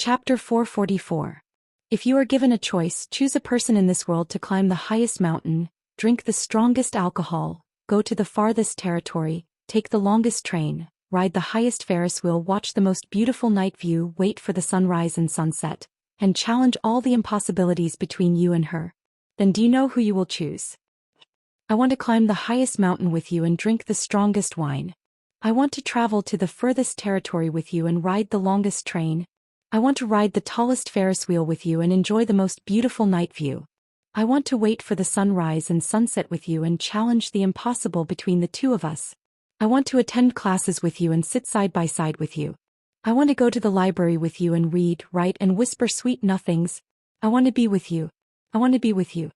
Chapter 444. If you are given a choice, choose a person in this world to climb the highest mountain, drink the strongest alcohol, go to the farthest territory, take the longest train, ride the highest Ferris wheel, watch the most beautiful night view, wait for the sunrise and sunset, and challenge all the impossibilities between you and her. Then do you know who you will choose? I want to climb the highest mountain with you and drink the strongest wine. I want to travel to the furthest territory with you and ride the longest train. I want to ride the tallest Ferris wheel with you and enjoy the most beautiful night view. I want to wait for the sunrise and sunset with you and challenge the impossible between the two of us. I want to attend classes with you and sit side by side with you. I want to go to the library with you and read, write, and whisper sweet nothings. I want to be with you. I want to be with you.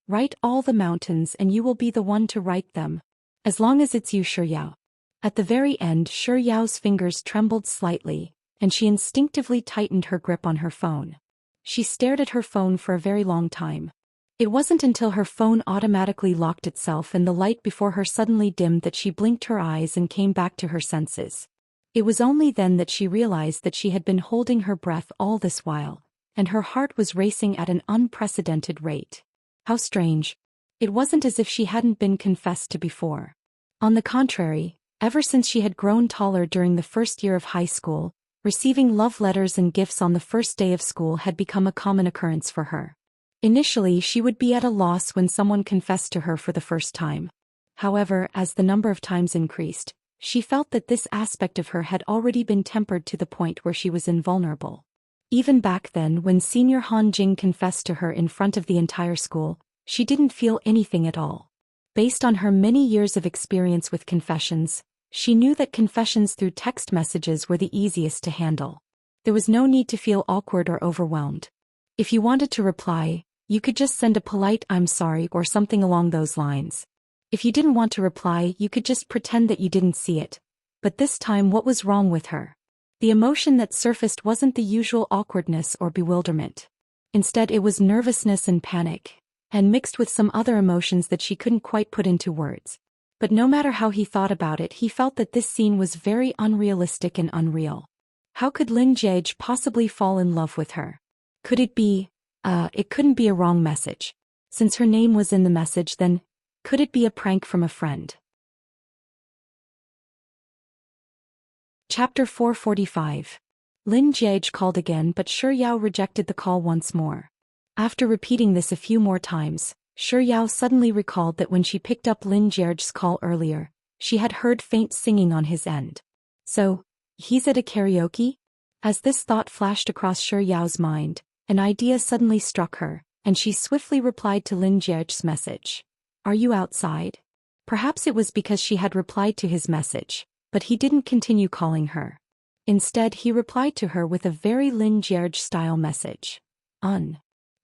Write all the mountains and you will be the one to write them. As long as it's you, Shi Yao. At the very end, Shi Yao's fingers trembled slightly, and she instinctively tightened her grip on her phone. She stared at her phone for a very long time. It wasn't until her phone automatically locked itself and the light before her suddenly dimmed that she blinked her eyes and came back to her senses. It was only then that she realized that she had been holding her breath all this while, and her heart was racing at an unprecedented rate. How strange. It wasn't as if she hadn't been confessed to before. On the contrary, ever since she had grown taller during the first year of high school, receiving love letters and gifts on the first day of school had become a common occurrence for her. Initially, she would be at a loss when someone confessed to her for the first time. However, as the number of times increased, she felt that this aspect of her had already been tempered to the point where she was invulnerable. Even back then, when Senior Han Jing confessed to her in front of the entire school, she didn't feel anything at all. Based on her many years of experience with confessions, she knew that confessions through text messages were the easiest to handle. There was no need to feel awkward or overwhelmed. If you wanted to reply, you could just send a polite "I'm sorry" or something along those lines. If you didn't want to reply, you could just pretend that you didn't see it. But this time, what was wrong with her? The emotion that surfaced wasn't the usual awkwardness or bewilderment. Instead, it was nervousness and panic, and mixed with some other emotions that she couldn't quite put into words. But no matter how he thought about it, he felt that this scene was very unrealistic and unreal. How could Lin Jiege possibly fall in love with her? Could it be, it couldn't be a wrong message. Since her name was in the message, then, could it be a prank from a friend? Chapter 445. Lin Jiege called again, but Shi Yao rejected the call once more. After repeating this a few more times, Shi Yao suddenly recalled that when she picked up Lin Jiege's call earlier, she had heard faint singing on his end. So, he's at a karaoke? As this thought flashed across Shi Yao's mind, an idea suddenly struck her, and she swiftly replied to Lin Jiege's message. Are you outside? Perhaps it was because she had replied to his message, but he didn't continue calling her. Instead, he replied to her with a very Lin Jiege-style message.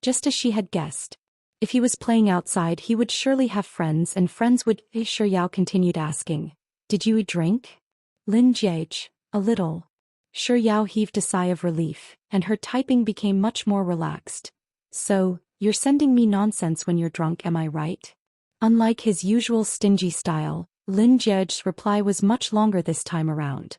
Just as she had guessed. If he was playing outside, he would surely have friends, and friends would. Shi Yao continued asking, Did you drink? Lin Jiege, a little. Shi Yao heaved a sigh of relief, and her typing became much more relaxed. So, you're sending me nonsense when you're drunk, am I right? Unlike his usual stingy style, Lin Jiege's reply was much longer this time around.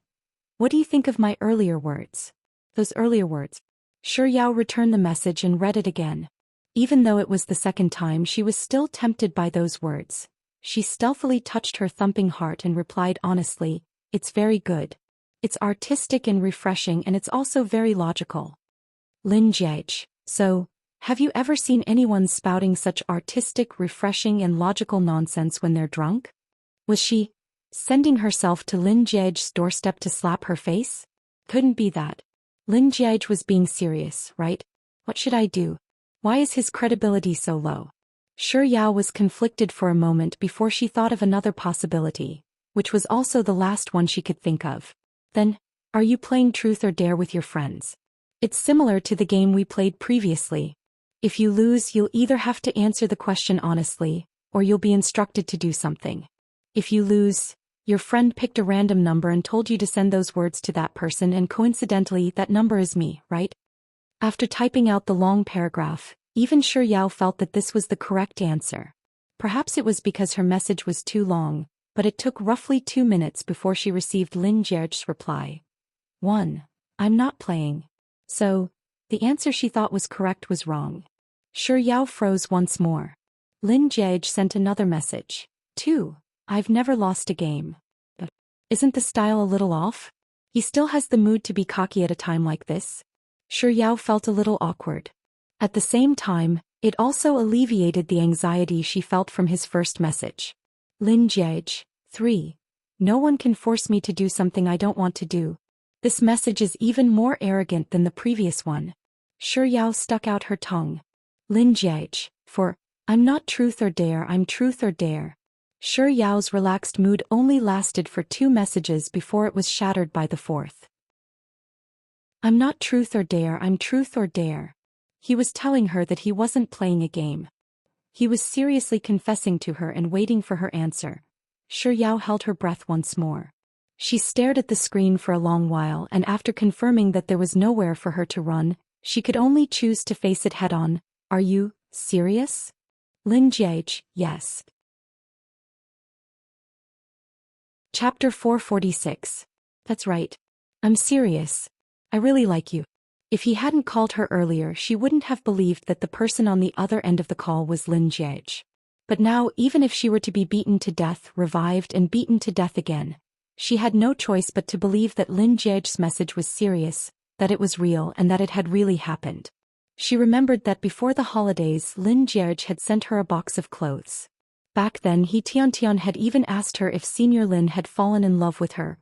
What do you think of my earlier words? Those earlier words. Shi Yao returned the message and read it again. Even though it was the second time, she was still tempted by those words. She stealthily touched her thumping heart and replied honestly, It's very good. It's artistic and refreshing, and it's also very logical. Lin Jiege, so, have you ever seen anyone spouting such artistic, refreshing, and logical nonsense when they're drunk? Was she sending herself to Lin Jiege's doorstep to slap her face? Couldn't be that. Lin Jiege was being serious, right? What should I do? Why is his credibility so low? Shi Yao was conflicted for a moment before she thought of another possibility, which was also the last one she could think of. Then, are you playing truth or dare with your friends? It's similar to the game we played previously. If you lose, you'll either have to answer the question honestly, or you'll be instructed to do something. If you lose, your friend picked a random number and told you to send those words to that person, and coincidentally, that number is me, right? After typing out the long paragraph, even Shi Yao felt that this was the correct answer. Perhaps it was because her message was too long, but it took roughly 2 minutes before she received Lin Jiege's reply. 1. I'm not playing. So, The answer she thought was correct was wrong. Shi Yao froze once more. Lin Jiege sent another message. 2. I've never lost a game. But isn't the style a little off? He still has the mood to be cocky at a time like this. Shi Yao felt a little awkward. At the same time, it also alleviated the anxiety she felt from his first message. Lin Jiege. 3. No one can force me to do something I don't want to do. This message is even more arrogant than the previous one. Shi Yao stuck out her tongue. Lin Jiege. 4. I'm not truth or dare, I'm truth or dare. Shi Yao's relaxed mood only lasted for 2 messages before it was shattered by the 4th. I'm not truth or dare, I'm truth or dare. He was telling her that he wasn't playing a game. He was seriously confessing to her and waiting for her answer. Shi Yao held her breath once more. She stared at the screen for a long while, and after confirming that there was nowhere for her to run, she could only choose to face it head-on. Are you serious? Lin Jiege. Yes. Chapter 446. That's right. I'm serious. I really like you. If he hadn't called her earlier, she wouldn't have believed that the person on the other end of the call was Lin Jiege. But now, even if she were to be beaten to death, revived and beaten to death again, she had no choice but to believe that Lin Jiege's message was serious, that it was real and that it had really happened. She remembered that before the holidays Lin Jiege had sent her a box of clothes. Back then He Tiantian had even asked her if Senior Lin had fallen in love with her.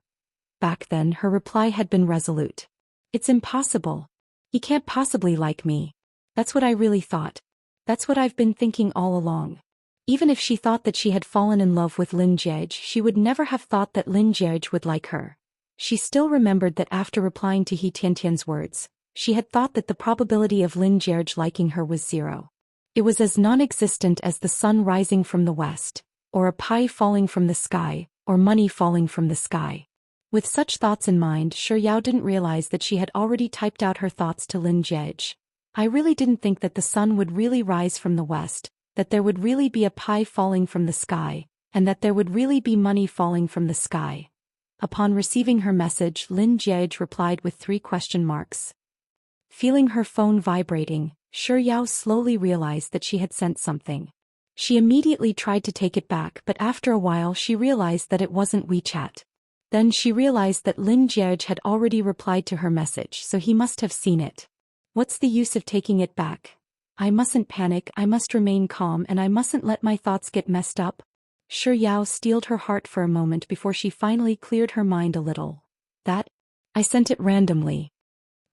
Back then her reply had been resolute. It's impossible. He can't possibly like me. That's what I really thought. That's what I've been thinking all along. Even if she thought that she had fallen in love with Lin Jiege, she would never have thought that Lin Jiege would like her. She still remembered that after replying to He Tiantian's words, she had thought that the probability of Lin Jiege liking her was 0. It was as non-existent as the sun rising from the west, or a pie falling from the sky, or money falling from the sky. With such thoughts in mind, Shi Yao didn't realize that she had already typed out her thoughts to Lin Jiege. I really didn't think that the sun would really rise from the west, that there would really be a pie falling from the sky, and that there would really be money falling from the sky. Upon receiving her message, Lin Jiege replied with 3 question marks. Feeling her phone vibrating, Shi Yao slowly realized that she had sent something. She immediately tried to take it back, but after a while she realized that it wasn't WeChat. Then she realized that Lin Jiege had already replied to her message, so he must have seen it. What's the use of taking it back? I mustn't panic, I must remain calm, and I mustn't let my thoughts get messed up. Shi Yao steeled her heart for a moment before she finally cleared her mind a little. I sent it randomly.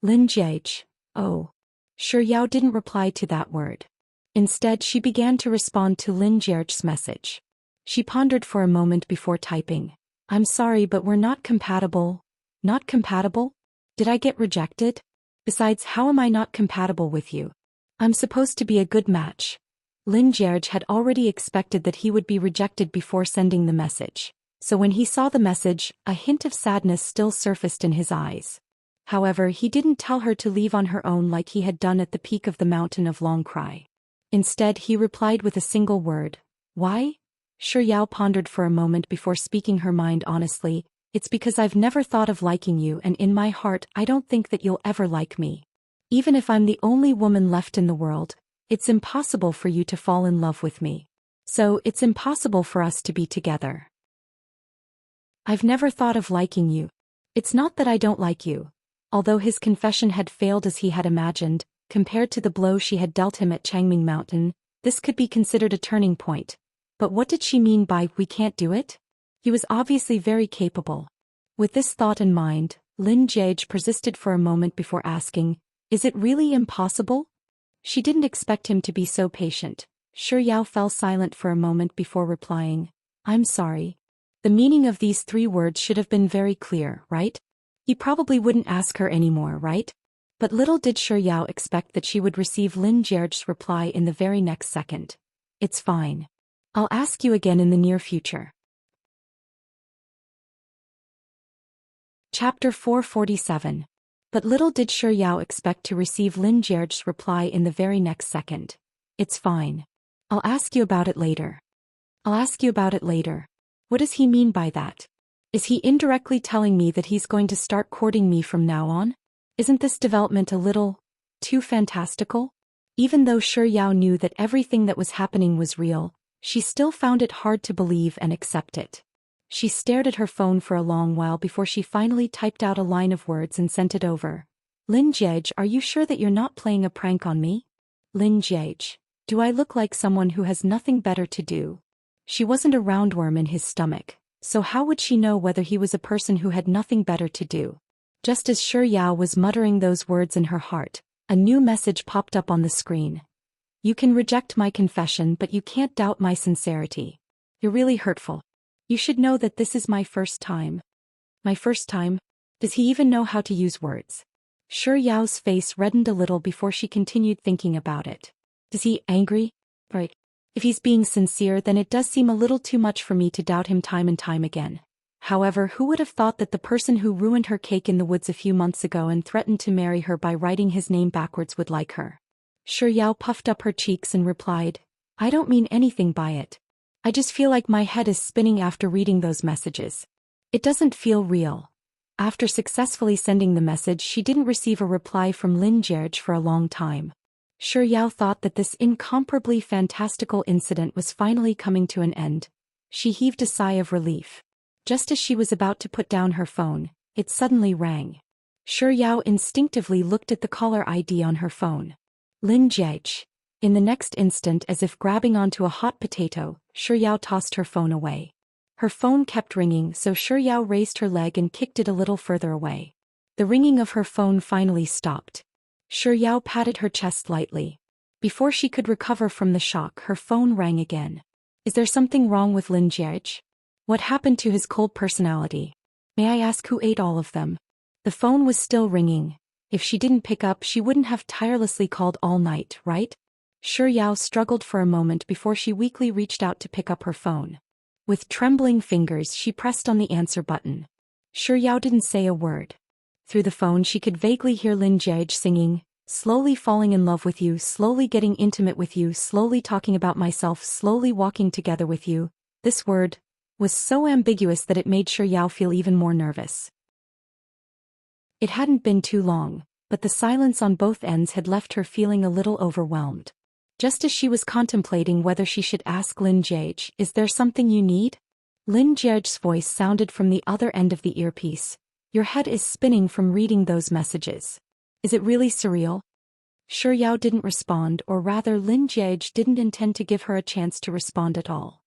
Lin Jiege. Oh. Shi Yao didn't reply to that word. Instead she began to respond to Lin Jiege's message. She pondered for a moment before typing. I'm sorry, but we're not compatible. Not compatible? Did I get rejected? Besides, how am I not compatible with you? I'm supposed to be a good match. Lin Jiege had already expected that he would be rejected before sending the message. So when he saw the message, a hint of sadness still surfaced in his eyes. However, he didn't tell her to leave on her own like he had done at the peak of the mountain of Long Cry. Instead, he replied with a single word. Why? Shi Yao pondered for a moment before speaking her mind honestly. It's because I've never thought of liking you, and in my heart I don't think that you'll ever like me. Even if I'm the only woman left in the world, it's impossible for you to fall in love with me. So it's impossible for us to be together. I've never thought of liking you. It's not that I don't like you. Although his confession had failed as he had imagined, compared to the blow she had dealt him at Changming Mountain, this could be considered a turning point. But what did she mean by "we can't do it"? He was obviously very capable. With this thought in mind, Lin Jiege persisted for a moment before asking, is it really impossible? She didn't expect him to be so patient. Shi Yao fell silent for a moment before replying, I'm sorry. The meaning of these 3 words should have been very clear, right? He probably wouldn't ask her anymore, right? But little did Shi Yao expect that she would receive Lin Jiege's reply in the very next second. It's fine. I'll ask you again in the near future. Chapter 447. But little did Shi Yao expect to receive Lin Jiege's reply in the very next second. It's fine. I'll ask you about it later. I'll ask you about it later. What does he mean by that? Is he indirectly telling me that he's going to start courting me from now on? Isn't this development a little Too fantastical? Even though Shi Yao knew that everything that was happening was real, she still found it hard to believe and accept it. She stared at her phone for a long while before she finally typed out a line of words and sent it over. Lin Jiege, are you sure that you're not playing a prank on me? Lin Jiege, do I look like someone who has nothing better to do? She wasn't a roundworm in his stomach, so how would she know whether he was a person who had nothing better to do? Just as Shi Yao was muttering those words in her heart, a new message popped up on the screen. You can reject my confession, but you can't doubt my sincerity. You're really hurtful. You should know that this is my first time. My first time? Does he even know how to use words? Shi Yao's face reddened a little before she continued thinking about it. Is he angry? Right. If he's being sincere, then it does seem a little too much for me to doubt him time and time again. However, who would have thought that the person who ruined her cake in the woods a few months ago and threatened to marry her by writing his name backwards would like her? Shi Yao puffed up her cheeks and replied, I don't mean anything by it. I just feel like my head is spinning after reading those messages. It doesn't feel real. After successfully sending the message, she didn't receive a reply from Lin Jiege for a long time. Shi Yao thought that this incomparably fantastical incident was finally coming to an end. She heaved a sigh of relief. Just as she was about to put down her phone, it suddenly rang. Shi Yao instinctively looked at the caller ID on her phone. Lin Jiege. In the next instant, as if grabbing onto a hot potato, Shi Yao tossed her phone away. Her phone kept ringing, so Shi Yao raised her leg and kicked it a little further away. The ringing of her phone finally stopped. Shi Yao patted her chest lightly. Before she could recover from the shock, her phone rang again. Is there something wrong with Lin Jiege? What happened to his cold personality? May I ask who ate all of them? The phone was still ringing. If she didn't pick up, she wouldn't have tirelessly called all night, right? Shi Yao struggled for a moment before she weakly reached out to pick up her phone. With trembling fingers, she pressed on the answer button. Shi Yao didn't say a word. Through the phone, she could vaguely hear Lin Jiege singing, slowly falling in love with you, slowly getting intimate with you, slowly talking about myself, slowly walking together with you. This word was so ambiguous that it made Shi Yao feel even more nervous. It hadn't been too long, but the silence on both ends had left her feeling a little overwhelmed. Just as she was contemplating whether she should ask Lin Jiege, is there something you need? Lin Jiege's voice sounded from the other end of the earpiece. Your head is spinning from reading those messages. Is it really surreal? Shi Yao didn't respond, or rather Lin Jiege didn't intend to give her a chance to respond at all.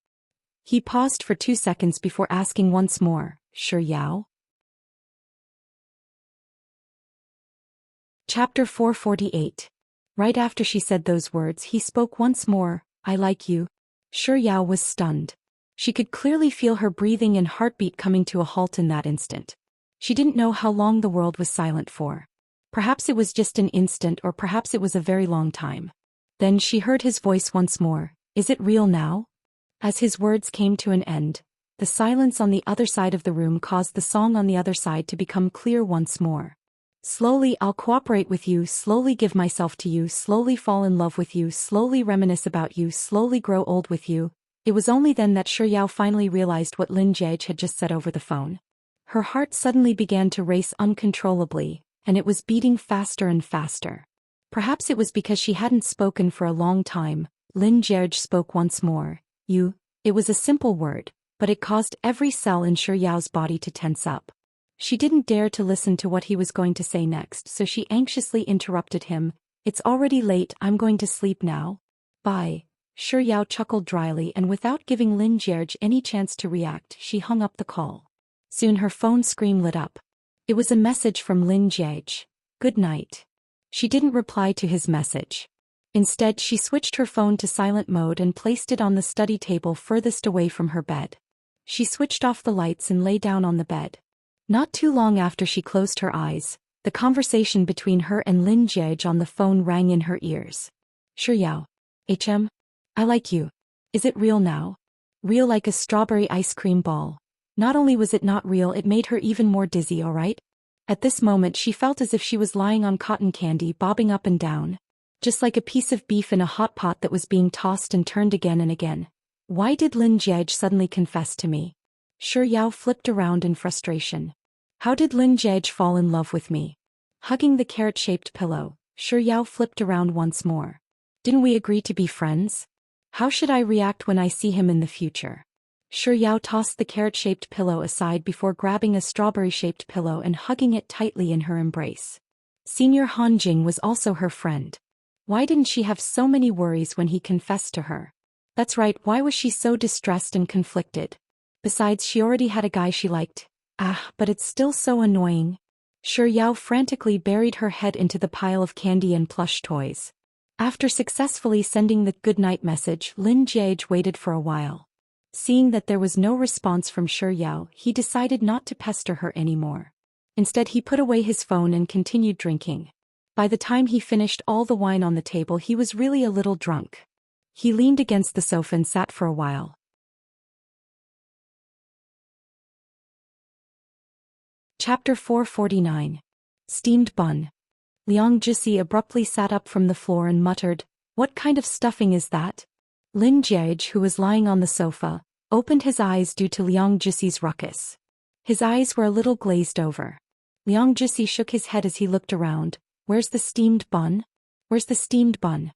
He paused for 2 seconds before asking once more, Shi Yao? Chapter 448. Right after she said those words, he spoke once more, I like you. Shi Yao was stunned. She could clearly feel her breathing and heartbeat coming to a halt in that instant. She didn't know how long the world was silent for. Perhaps it was just an instant, or perhaps it was a very long time. Then she heard his voice once more, is it real now? As his words came to an end, the silence on the other side of the room caused the song on the other side to become clear once more. Slowly I'll cooperate with you, slowly give myself to you, slowly fall in love with you, slowly reminisce about you, slowly grow old with you. It was only then that Shi Yao finally realized what Lin Jiege had just said over the phone. Her heart suddenly began to race uncontrollably, and it was beating faster and faster. Perhaps it was because she hadn't spoken for a long time. Lin Jiege spoke once more. You. It was a simple word, but it caused every cell in Shi Yao's body to tense up. She didn't dare to listen to what he was going to say next, so she anxiously interrupted him. It's already late, I'm going to sleep now. Bye. Shi Yao chuckled dryly, and without giving Lin Jiege any chance to react, she hung up the call. Soon her phone screen lit up. It was a message from Lin Jiege. Good night. She didn't reply to his message. Instead, she switched her phone to silent mode and placed it on the study table furthest away from her bed. She switched off the lights and lay down on the bed. Not too long after she closed her eyes, the conversation between her and Lin Jiege on the phone rang in her ears. Shi Yao. I like you. Is it real now? Real like a strawberry ice cream ball. Not only was it not real, it made her even more dizzy, alright? At this moment she felt as if she was lying on cotton candy, bobbing up and down. Just like a piece of beef in a hot pot that was being tossed and turned again and again. Why did Lin Jiege suddenly confess to me? Shi Yao flipped around in frustration. How did Lin Jiege fall in love with me? Hugging the carrot-shaped pillow, Shi Yao flipped around once more. Didn't we agree to be friends? How should I react when I see him in the future? Shi Yao tossed the carrot-shaped pillow aside before grabbing a strawberry-shaped pillow and hugging it tightly in her embrace. Senior Han Jing was also her friend. Why didn't she have so many worries when he confessed to her? That's right, why was she so distressed and conflicted? Besides, she already had a guy she liked. But it's still so annoying. Shi Yao frantically buried her head into the pile of candy and plush toys. After successfully sending the goodnight message, Lin Jiage waited for a while. Seeing that there was no response from Shi Yao, he decided not to pester her anymore. Instead, he put away his phone and continued drinking. By the time he finished all the wine on the table, he was really a little drunk. He leaned against the sofa and sat for a while. Chapter 449. Steamed Bun. Liang Jixi abruptly sat up from the floor and muttered, "What kind of stuffing is that?" Lin Jiage, who was lying on the sofa, opened his eyes due to Liang Jixi's ruckus. His eyes were a little glazed over. Liang Jixi shook his head as he looked around. "Where's the steamed bun? Where's the steamed bun?"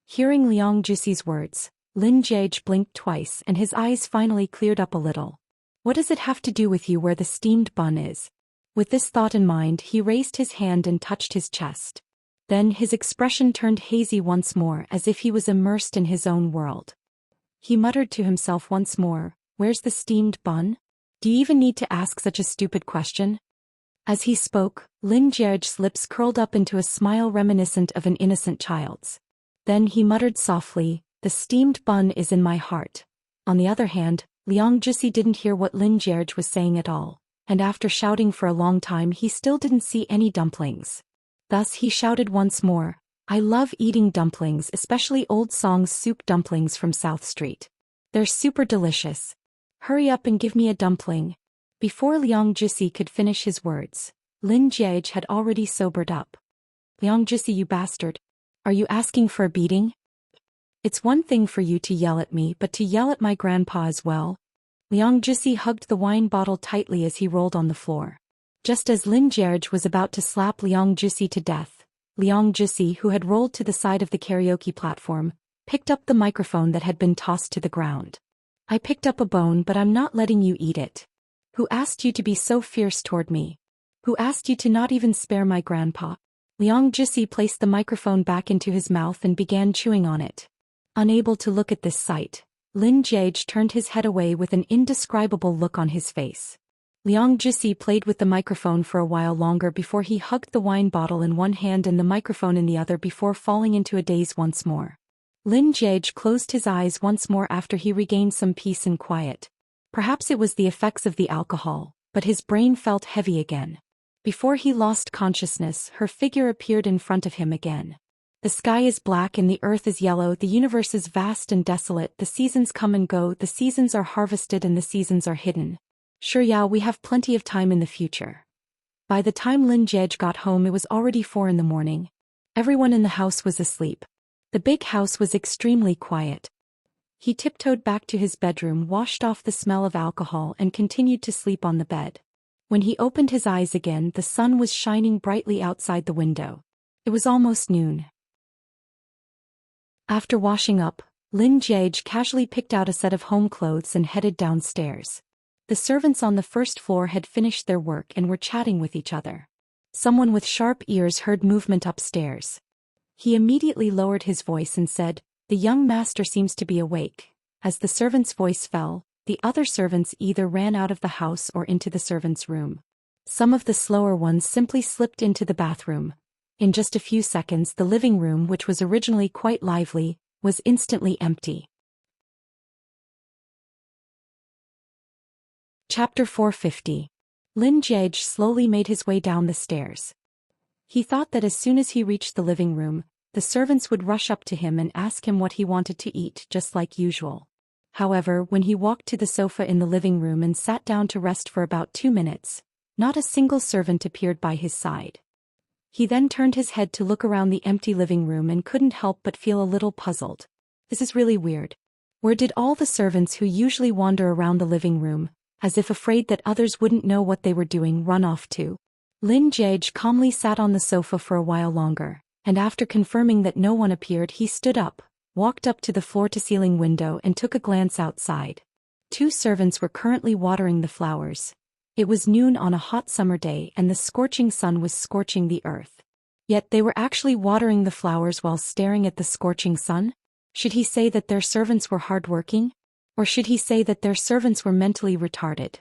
Hearing Liang Jixi's words, Lin Jiage blinked twice and his eyes finally cleared up a little. "What does it have to do with you where the steamed bun is?" With this thought in mind, he raised his hand and touched his chest. Then his expression turned hazy once more, as if he was immersed in his own world. He muttered to himself once more, "Where's the steamed bun? Do you even need to ask such a stupid question?" As he spoke, Lin Jiage's lips curled up into a smile reminiscent of an innocent child's. Then he muttered softly, "The steamed bun is in my heart." On the other hand, Liang Jixi didn't hear what Lin Jiage was saying at all, and after shouting for a long time he still didn't see any dumplings. Thus he shouted once more, "I love eating dumplings, especially Old Song's soup dumplings from South Street. They're super delicious. Hurry up and give me a dumpling." Before Liang Jixi could finish his words, Lin Jiage had already sobered up. "Liang Jixi, you bastard. Are you asking for a beating? It's one thing for you to yell at me, but to yell at my grandpa as well?" Liang Jixi hugged the wine bottle tightly as he rolled on the floor. Just as Lin Jiage was about to slap Liang Jixi to death, Liang Jixi, who had rolled to the side of the karaoke platform, picked up the microphone that had been tossed to the ground. "I picked up a bone, but I'm not letting you eat it. Who asked you to be so fierce toward me? Who asked you to not even spare my grandpa?" Liang Jixi placed the microphone back into his mouth and began chewing on it. Unable to look at this sight, Lin Jiage turned his head away with an indescribable look on his face. Liang Jixi played with the microphone for a while longer before he hugged the wine bottle in one hand and the microphone in the other before falling into a daze once more. Lin Jiage closed his eyes once more after he regained some peace and quiet. Perhaps it was the effects of the alcohol, but his brain felt heavy again. Before he lost consciousness, her figure appeared in front of him again. "The sky is black and the earth is yellow, the universe is vast and desolate, the seasons come and go, the seasons are harvested and the seasons are hidden. Shi Yao, we have plenty of time in the future." By the time Lin Jiage got home, it was already 4 in the morning. Everyone in the house was asleep. The big house was extremely quiet. He tiptoed back to his bedroom, washed off the smell of alcohol and continued to sleep on the bed. When he opened his eyes again, the sun was shining brightly outside the window. It was almost noon. After washing up, Lin Jiage casually picked out a set of home clothes and headed downstairs. The servants on the first floor had finished their work and were chatting with each other. Someone with sharp ears heard movement upstairs. He immediately lowered his voice and said, "The young master seems to be awake." As the servant's voice fell, the other servants either ran out of the house or into the servants' room. Some of the slower ones simply slipped into the bathroom. In just a few seconds, the living room, which was originally quite lively, was instantly empty. Chapter 450. Lin Jiage slowly made his way down the stairs. He thought that as soon as he reached the living room, the servants would rush up to him and ask him what he wanted to eat, just like usual. However, when he walked to the sofa in the living room and sat down to rest for about 2 minutes, not a single servant appeared by his side. He then turned his head to look around the empty living room and couldn't help but feel a little puzzled. This is really weird. Where did all the servants who usually wander around the living room, as if afraid that others wouldn't know what they were doing, run off to? Lin Jiage calmly sat on the sofa for a while longer, and after confirming that no one appeared he stood up, walked up to the floor-to-ceiling window and took a glance outside. 2 servants were currently watering the flowers. It was noon on a hot summer day and the scorching sun was scorching the earth. Yet they were actually watering the flowers while staring at the scorching sun? Should he say that their servants were hardworking? Or should he say that their servants were mentally retarded?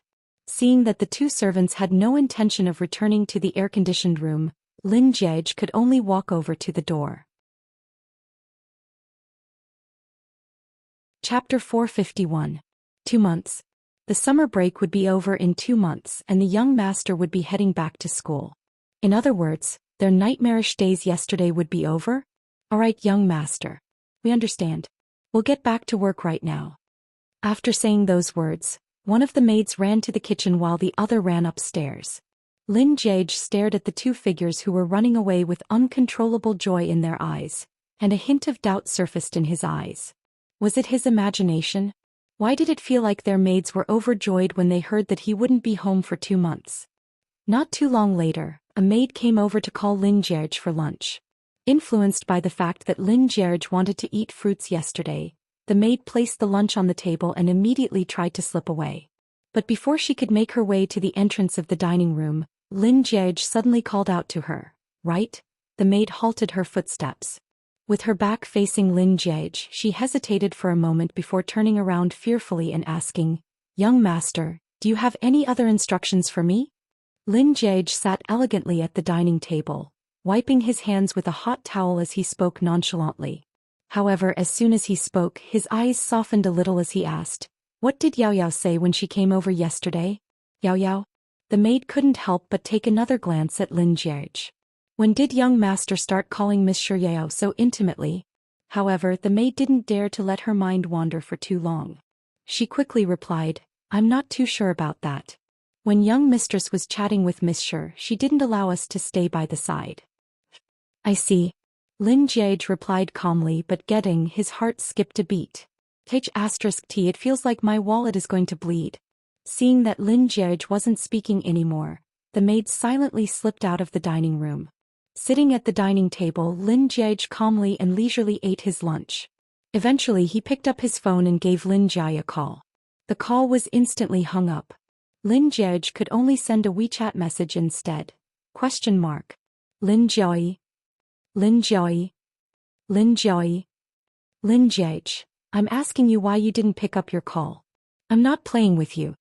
Seeing that the 2 servants had no intention of returning to the air-conditioned room, Lin Jiege could only walk over to the door. Chapter 451. 2 months. The summer break would be over in 2 months and the young master would be heading back to school. In other words, their nightmarish days yesterday would be over? Alright, young master. We understand. We'll get back to work right now. After saying those words, one of the maids ran to the kitchen while the other ran upstairs. Lin Jiege stared at the 2 figures who were running away with uncontrollable joy in their eyes, and a hint of doubt surfaced in his eyes. Was it his imagination? Why did it feel like their maids were overjoyed when they heard that he wouldn't be home for 2 months? Not too long later, a maid came over to call Lin Jiege for lunch. Influenced by the fact that Lin Jiege wanted to eat fruits yesterday, the maid placed the lunch on the table and immediately tried to slip away. But before she could make her way to the entrance of the dining room, Lin Jiege suddenly called out to her. Right? The maid halted her footsteps. With her back facing Lin Jiege, she hesitated for a moment before turning around fearfully and asking, "Young master, do you have any other instructions for me?" Lin Jiege sat elegantly at the dining table, wiping his hands with a hot towel as he spoke nonchalantly. However, as soon as he spoke, his eyes softened a little as he asked, "What did Yao Yao say when she came over yesterday?" Yao Yao? The maid couldn't help but take another glance at Lin Jiege. When did young master start calling Monsieur Yao so intimately? However, the maid didn't dare to let her mind wander for too long. She quickly replied, "I'm not too sure about that. When young mistress was chatting with Monsieur, she didn't allow us to stay by the side." "I see." Lin Jiege replied calmly, but getting his heart skipped a beat. T, it feels like my wallet is going to bleed. Seeing that Lin Jiege wasn't speaking anymore, the maid silently slipped out of the dining room. Sitting at the dining table, Lin Jiege calmly and leisurely ate his lunch. Eventually he picked up his phone and gave Lin Jiege a call. The call was instantly hung up. Lin Jiege could only send a WeChat message instead. Lin Jiege. Lin Jiege. Lin Jiege. Lin Jiege, I'm asking you why you didn't pick up your call. I'm not playing with you.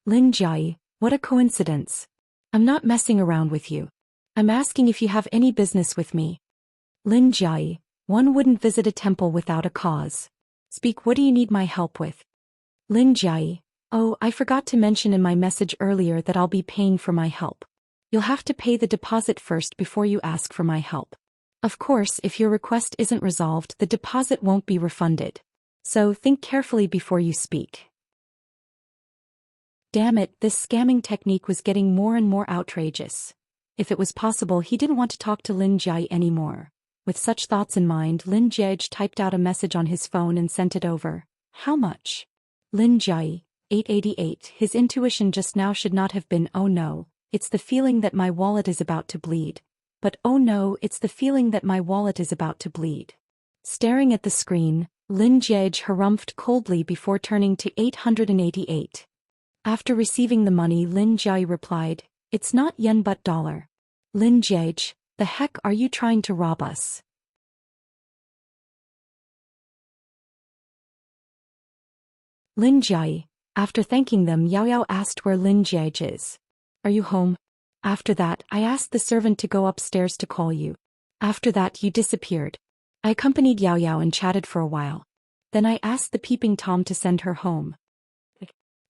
Lin Jiege, what a coincidence. I'm not messing around with you. I'm asking if you have any business with me. Lin Jiege, one wouldn't visit a temple without a cause. Speak, what do you need my help with? Lin Jiege, oh, I forgot to mention in my message earlier that I'll be paying for my help. You'll have to pay the deposit first before you ask for my help. Of course, if your request isn't resolved, the deposit won't be refunded. So think carefully before you speak. Damn it, this scamming technique was getting more and more outrageous. If it was possible, he didn't want to talk to Lin Jiege anymore. With such thoughts in mind, Lin Jiege typed out a message on his phone and sent it over. How much? Lin Jiege, 888. His intuition just now should not have been, "Oh no, it's the feeling that my wallet is about to bleed." But oh no, it's the feeling that my wallet is about to bleed. Staring at the screen, Lin Jiege harumphed coldly before turning to 888. After receiving the money, Lin Jiege replied, "It's not yen but dollar." Lin Jiege, the heck are you trying to rob us? Lin Jiege, after thanking them, Yao Yao asked where Lin Jiege is. "Are you home?" After that, I asked the servant to go upstairs to call you. After that, you disappeared. I accompanied Yao Yao and chatted for a while. Then I asked the peeping Tom to send her home.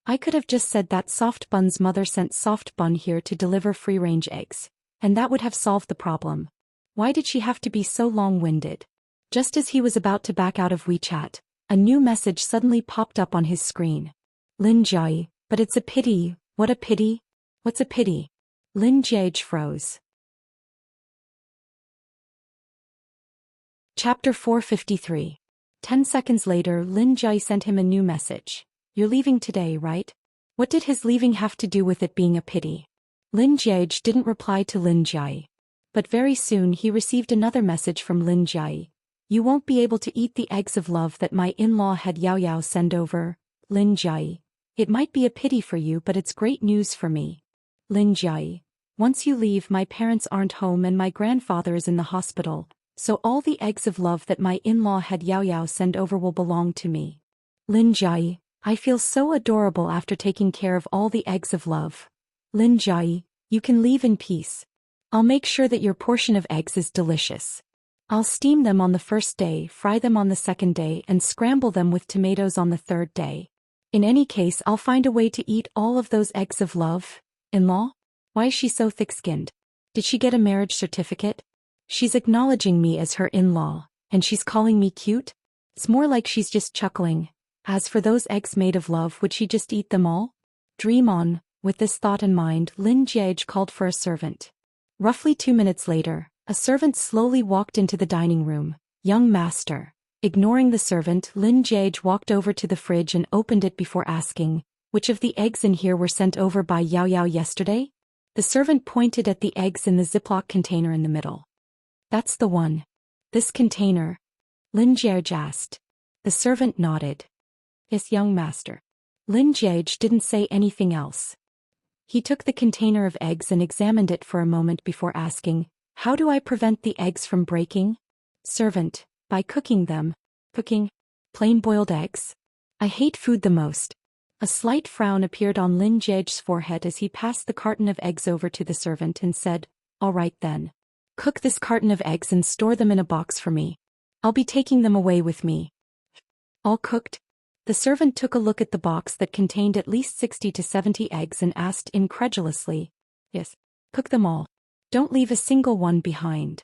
I could have just said that Soft Bun's mother sent Soft Bun here to deliver free-range eggs, and that would have solved the problem. Why did she have to be so long-winded? Just as he was about to back out of WeChat, a new message suddenly popped up on his screen. Lin Jiege, but it's a pity. What a pity? What's a pity? Lin Jiege froze. Chapter 453. 10 seconds later, Lin Jiege sent him a new message. "You're leaving today, right?" What did his leaving have to do with it being a pity? Lin Jiege didn't reply to Lin Jiege. But very soon he received another message from Lin Jai. You won't be able to eat the eggs of love that my in-law had Yao Yao send over, Lin Jai. It might be a pity for you, but it's great news for me. Lin Jai. Once you leave, my parents aren't home and my grandfather is in the hospital, so all the eggs of love that my in-law had Yao Yao send over will belong to me. Lin Jai. I feel so adorable after taking care of all the eggs of love. Lin Jai, you can leave in peace. I'll make sure that your portion of eggs is delicious. I'll steam them on the first day, fry them on the second day, and scramble them with tomatoes on the third day. In any case, I'll find a way to eat all of those eggs of love. In-law? Why is she so thick-skinned? Did she get a marriage certificate? She's acknowledging me as her in-law, and she's calling me cute? It's more like she's just chuckling. As for those eggs made of love, would she just eat them all? Dream on. With this thought in mind, Lin Jiej called for a servant. Roughly 2 minutes later, a servant slowly walked into the dining room. Young master. Ignoring the servant, Lin Jiej walked over to the fridge and opened it before asking, which of the eggs in here were sent over by Yao Yao yesterday? The servant pointed at the eggs in the Ziploc container in the middle. That's the one. This container? Lin Jiej asked. The servant nodded. Yes, young master. Lin Jiej didn't say anything else. He took the container of eggs and examined it for a moment before asking, how do I prevent the eggs from breaking? Servant, by cooking them. Cooking? Plain boiled eggs? I hate food the most. A slight frown appeared on Lin Jiej's forehead as he passed the carton of eggs over to the servant and said, all right then. Cook this carton of eggs and store them in a box for me. I'll be taking them away with me. All cooked? The servant took a look at the box that contained at least 60 to 70 eggs and asked incredulously. Yes, cook them all. Don't leave a single one behind.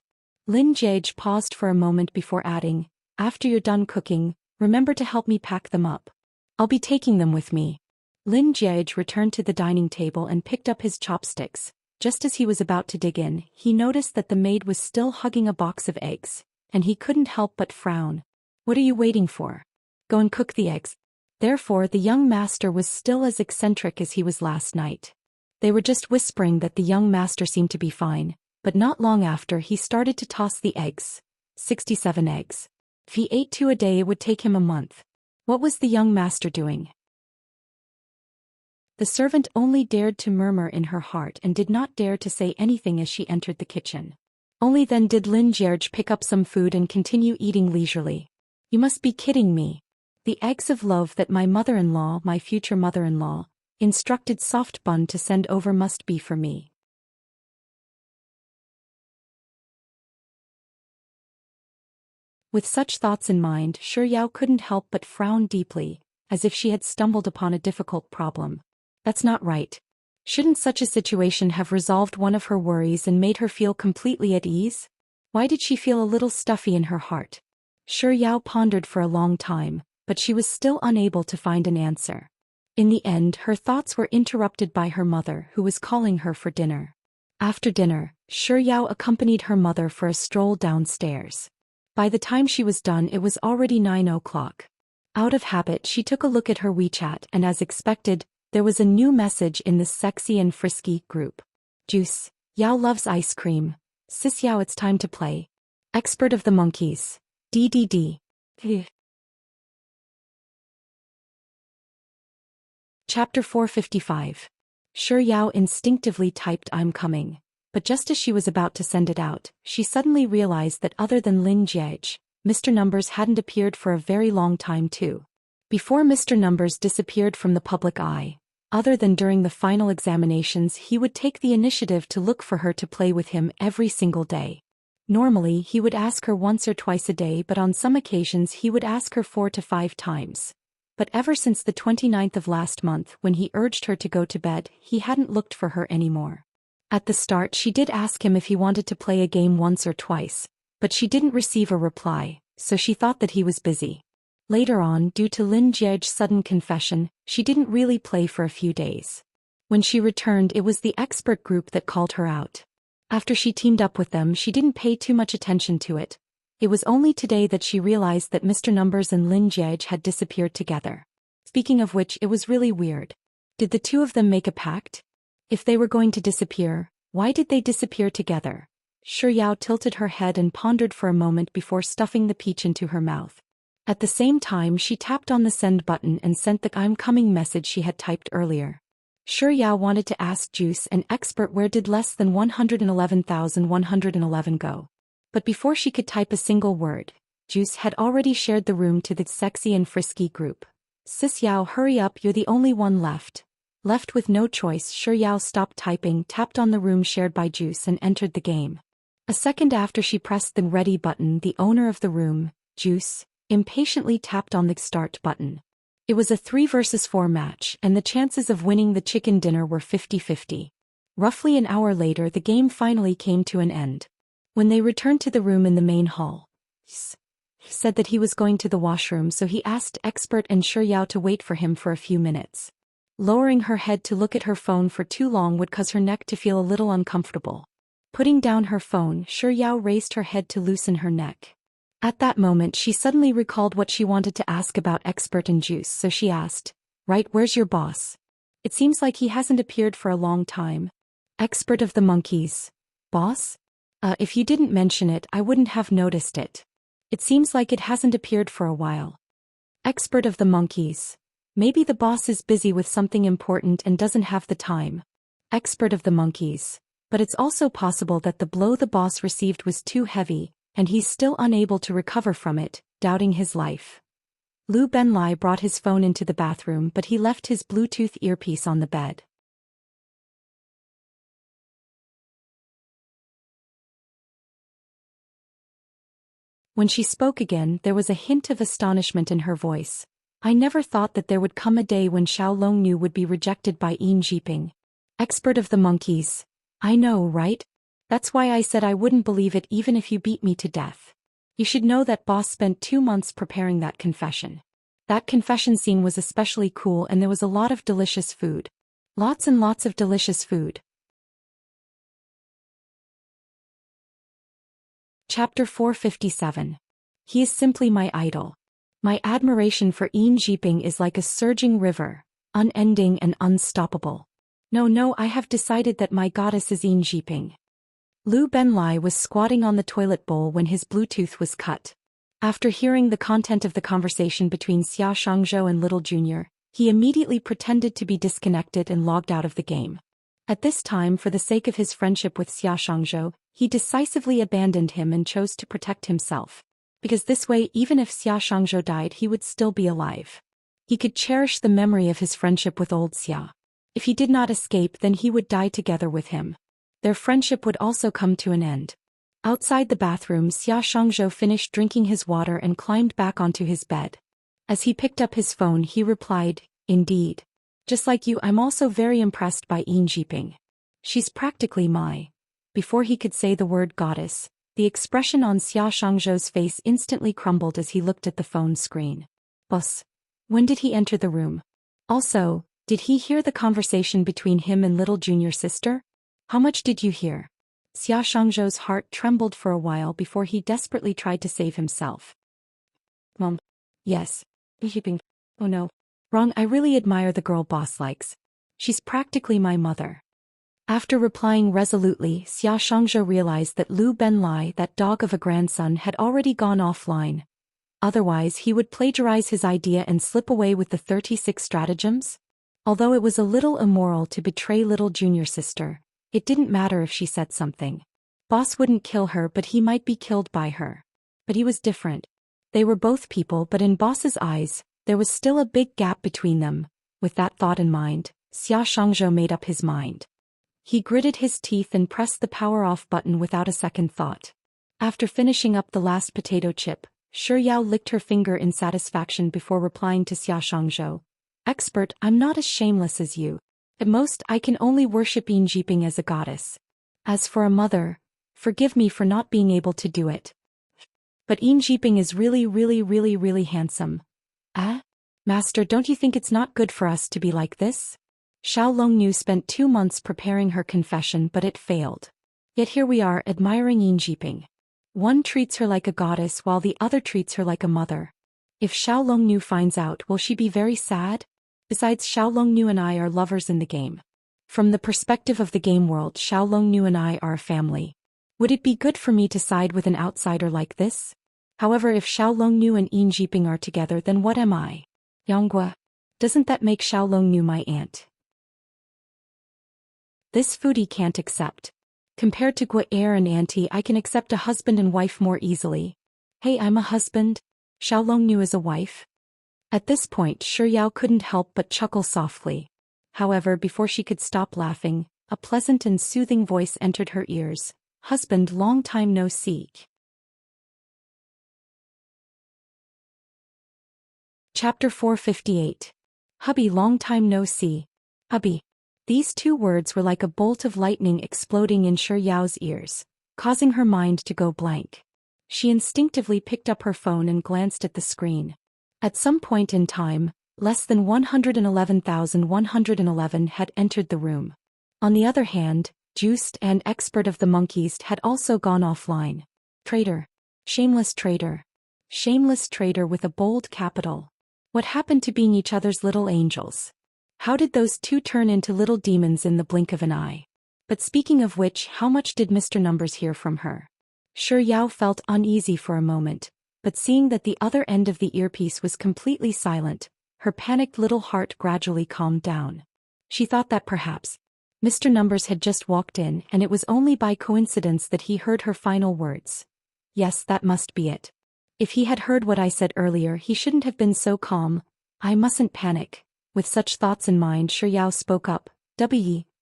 Lin Jiej paused for a moment before adding, after you're done cooking, remember to help me pack them up. I'll be taking them with me. Lin Jiej returned to the dining table and picked up his chopsticks. Just as he was about to dig in, he noticed that the maid was still hugging a box of eggs, and he couldn't help but frown. What are you waiting for? Go and cook the eggs. Therefore, the young master was still as eccentric as he was last night. They were just whispering that the young master seemed to be fine, but not long after he started to toss the eggs. 67 eggs. If he ate 2 a day, it would take him a month. What was the young master doing? The servant only dared to murmur in her heart and did not dare to say anything as she entered the kitchen. Only then did Lin Jiej pick up some food and continue eating leisurely. You must be kidding me. The eggs of love that my mother-in-law, my future mother-in-law, instructed Soft Bun to send over must be for me. With such thoughts in mind, Shi Yao couldn't help but frown deeply, as if she had stumbled upon a difficult problem. That's not right. Shouldn't such a situation have resolved one of her worries and made her feel completely at ease? Why did she feel a little stuffy in her heart? Shi Yao pondered for a long time, but she was still unable to find an answer. In the end, her thoughts were interrupted by her mother, who was calling her for dinner. After dinner, Shi Yao accompanied her mother for a stroll downstairs. By the time she was done, it was already 9 o'clock. Out of habit, she took a look at her WeChat, and as expected, there was a new message in the sexy and frisky group. Juice. Yao loves ice cream. Sis Yao, it's time to play. Expert of the monkeys. DDD. Chapter 455. Shi Yao instinctively typed I'm coming, but just as she was about to send it out, she suddenly realized that other than Lin Jiej, Mr. Numbers hadn't appeared for a very long time too. Before Mr. Numbers disappeared from the public eye, other than during the final examinations, he would take the initiative to look for her to play with him every single day. Normally, he would ask her once or twice a day, but on some occasions he would ask her 4 to 5 times. But ever since the 29th of last month, when he urged her to go to bed, he hadn't looked for her anymore. At the start, she did ask him if he wanted to play a game once or twice, but she didn't receive a reply, so she thought that he was busy. Later on, due to Lin Jiej's sudden confession, she didn't really play for a few days. When she returned, it was the expert group that called her out. After she teamed up with them, she didn't pay too much attention to it. It was only today that she realized that Mr. Numbers and Lin Jiej had disappeared together. Speaking of which, it was really weird. Did the two of them make a pact? If they were going to disappear, why did they disappear together? Shi Yao tilted her head and pondered for a moment before stuffing the peach into her mouth. At the same time she tapped on the send button and sent the "I'm coming" message she had typed earlier. Shi Yao wanted to ask Juice and Expert where did less than 111,111 go. But before she could type a single word, Juice had already shared the room to the sexy and frisky group. "Sis Yao, hurry up, you're the only one left." Left with no choice, Shi Yao stopped typing, tapped on the room shared by Juice and entered the game. A second after she pressed the ready button, the owner of the room, Juice, impatiently tapped on the start button. It was a 3 versus 4 match, and the chances of winning the chicken dinner were 50-50. Roughly an hour later the game finally came to an end. When they returned to the room in the main hall, said that he was going to the washroom, so he asked Expert and Shi Yao to wait for him for a few minutes. Lowering her head to look at her phone for too long would cause her neck to feel a little uncomfortable. Putting down her phone, Shi Yao raised her head to loosen her neck. At that moment she suddenly recalled what she wanted to ask about Expert and Juice, so she asked, "Right, where's your boss? It seems like he hasn't appeared for a long time." Expert of the monkeys. Boss? If you didn't mention it, I wouldn't have noticed it. It seems like it hasn't appeared for a while. Expert of the monkeys. Maybe the boss is busy with something important and doesn't have the time. Expert of the monkeys. But it's also possible that the blow the boss received was too heavy, and he's still unable to recover from it, doubting his life. Lu Benlai brought his phone into the bathroom, but he left his Bluetooth earpiece on the bed. When she spoke again, there was a hint of astonishment in her voice. "I never thought that there would come a day when Xiaolong Nu would be rejected by Enjiping." Expert of the monkeys. "I know, right? That's why I said I wouldn't believe it even if you beat me to death. You should know that boss spent 2 months preparing that confession. That confession scene was especially cool, and there was a lot of delicious food. Lots and lots of delicious food." Chapter 457. He is simply my idol. My admiration for Enjiping is like a surging river, unending and unstoppable. No, I have decided that my goddess is Enjiping. Lu Benlai was squatting on the toilet bowl when his Bluetooth was cut. After hearing the content of the conversation between Xia Shangzhou and Little Junior, he immediately pretended to be disconnected and logged out of the game. At this time, for the sake of his friendship with Xia Shangzhou, he decisively abandoned him and chose to protect himself. Because this way, even if Xia Shangzhou died, he would still be alive. He could cherish the memory of his friendship with old Xia. If he did not escape, then he would die together with him. Their friendship would also come to an end. Outside the bathroom, Xia Shangzhou finished drinking his water and climbed back onto his bed. As he picked up his phone, he replied, "Indeed. Just like you, I'm also very impressed by Enjiping. She's practically my..." Before he could say the word goddess, the expression on Xia Shangzhou's face instantly crumbled as he looked at the phone screen. "Boss, when did he enter the room? Also, did he hear the conversation between him and Little Junior sister? How much did you hear?" Xia Shangzhou's heart trembled for a while before he desperately tried to save himself. "Mom. Yes. Enjiping. Oh no. Wrong, I really admire the girl boss likes. She's practically my mother." After replying resolutely, Xia Shangzhou realized that Lu Benlai, that dog of a grandson, had already gone offline. Otherwise he would plagiarize his idea and slip away with the 36 stratagems? Although it was a little immoral to betray Little Junior sister, it didn't matter if she said something. Boss wouldn't kill her, but he might be killed by her. But he was different. They were both people, but in Boss's eyes, there was still a big gap between them. With that thought in mind, Xia Shangzhou made up his mind. He gritted his teeth and pressed the power-off button without a second thought. After finishing up the last potato chip, Shi Yao licked her finger in satisfaction before replying to Xia Shangzhou. "Expert, I'm not as shameless as you. At most, I can only worship Enjiping as a goddess. As for a mother, forgive me for not being able to do it. But Enjiping is really handsome. Master, don't you think it's not good for us to be like this?" Xiaolong Nu spent 2 months preparing her confession, but it failed. Yet here we are admiring Enjiping. One treats her like a goddess while the other treats her like a mother. If Xiaolong Nu finds out, will she be very sad? Besides, Xiaolong Nu and I are lovers in the game. From the perspective of the game world, Xiaolong Nu and I are a family. Would it be good for me to side with an outsider like this? However, if Xiaolongnu and Enjiping are together, then what am I? Yonggua. Doesn't that make Xiaolongnu my aunt? This foodie can't accept. Compared to Gua heir and auntie, I can accept a husband and wife more easily. Hey, I'm a husband. Xiaolongnu is a wife. At this point, Shi Yao couldn't help but chuckle softly. However, before she could stop laughing, a pleasant and soothing voice entered her ears. Husband, long time no see. Chapter 458. Hubby, long time no see. Hubby. These two words were like a bolt of lightning exploding in Shi Yao's ears, causing her mind to go blank. She instinctively picked up her phone and glanced at the screen. At some point in time, less than 111,111 had entered the room. On the other hand, Juiced and Expert of the Monkeys had also gone offline. Traitor. Shameless traitor. Shameless traitor with a bold capital. What happened to being each other's little angels? How did those two turn into little demons in the blink of an eye? But speaking of which, how much did Mr. Numbers hear from her? Shi Yao felt uneasy for a moment, but seeing that the other end of the earpiece was completely silent, her panicked little heart gradually calmed down. She thought that perhaps Mr. Numbers had just walked in and it was only by coincidence that he heard her final words. Yes, that must be it. If he had heard what I said earlier, he shouldn't have been so calm. I mustn't panic. With such thoughts in mind, Shi Yao spoke up.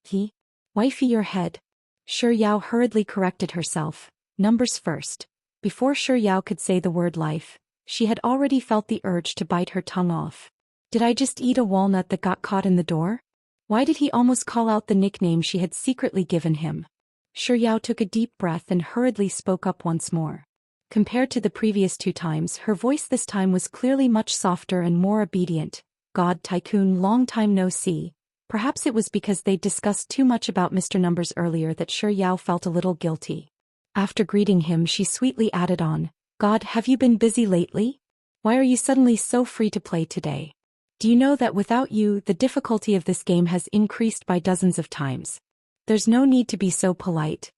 He? Wifey, your head. Shi Yao hurriedly corrected herself. Numbers first. Before Shi Yao could say the word life, she had already felt the urge to bite her tongue off. Did I just eat a walnut that got caught in the door? Why did he almost call out the nickname she had secretly given him? Shi Yao took a deep breath and hurriedly spoke up once more. Compared to the previous two times, her voice this time was clearly much softer and more obedient. God, Tycoon, long time no see. Perhaps it was because they'd discussed too much about Mr. Numbers earlier that Shi Yao felt a little guilty. After greeting him, she sweetly added on, God, have you been busy lately? Why are you suddenly so free to play today? Do you know that without you, the difficulty of this game has increased by dozens of times? There's no need to be so polite.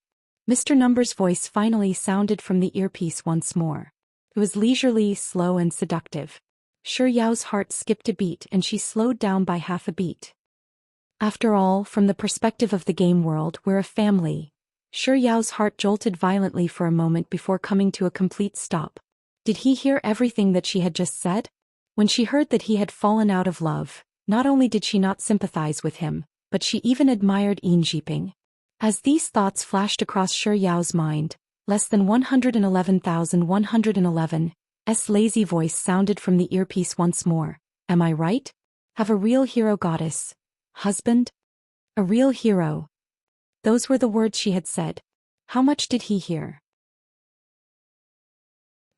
Mr. Numbers' voice finally sounded from the earpiece once more. It was leisurely, slow and seductive. Shi Yao's heart skipped a beat and she slowed down by half a beat. After all, from the perspective of the game world, we're a family. Shi Yao's heart jolted violently for a moment before coming to a complete stop. Did he hear everything that she had just said? When she heard that he had fallen out of love, not only did she not sympathize with him, but she even admired Enjiping. As these thoughts flashed across Shi Yao's mind, less than 111,111's lazy voice sounded from the earpiece once more. Am I right? Have a real hero goddess. Husband? A real hero. Those were the words she had said. How much did he hear?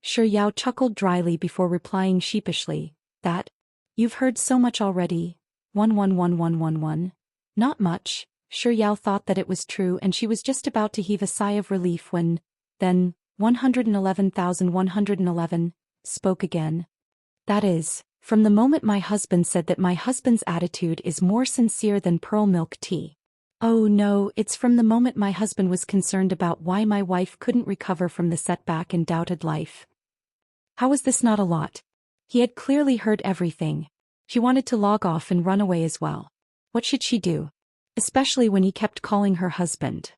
Shi Yao chuckled dryly before replying sheepishly, that? You've heard so much already. 1111111. Not much. Shi Yao thought that it was true and she was just about to heave a sigh of relief when, then, 111,111 spoke again. That is, from the moment my husband said that my husband's attitude is more sincere than pearl milk tea. Oh no, it's from the moment my husband was concerned about why my wife couldn't recover from the setback and doubted life. How was this not a lot? He had clearly heard everything. She wanted to log off and run away as well. What should she do? Especially when he kept calling her husband.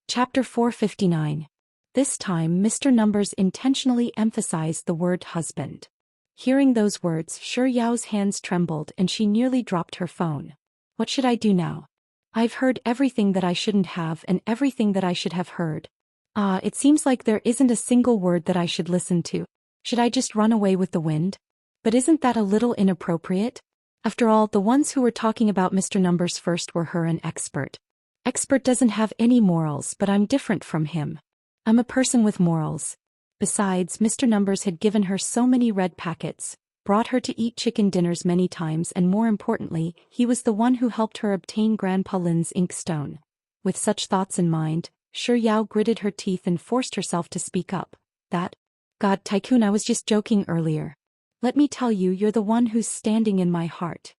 Chapter 459. This time Mr. Numbers intentionally emphasized the word husband. Hearing those words, Shi Yao's hands trembled and she nearly dropped her phone. What should I do now? I've heard everything that I shouldn't have and everything that I should have heard. It seems like there isn't a single word that I should listen to. Should I just run away with the wind? But isn't that a little inappropriate? After all, the ones who were talking about Mr. Numbers first were her and Expert. Expert doesn't have any morals, but I'm different from him. I'm a person with morals. Besides, Mr. Numbers had given her so many red packets, brought her to eat chicken dinners many times, and more importantly, he was the one who helped her obtain Grandpa Lin's inkstone. With such thoughts in mind, Shi Yao gritted her teeth and forced herself to speak up. That? God, Tycoon, I was just joking earlier. Let me tell you, you're the one who's standing in my heart.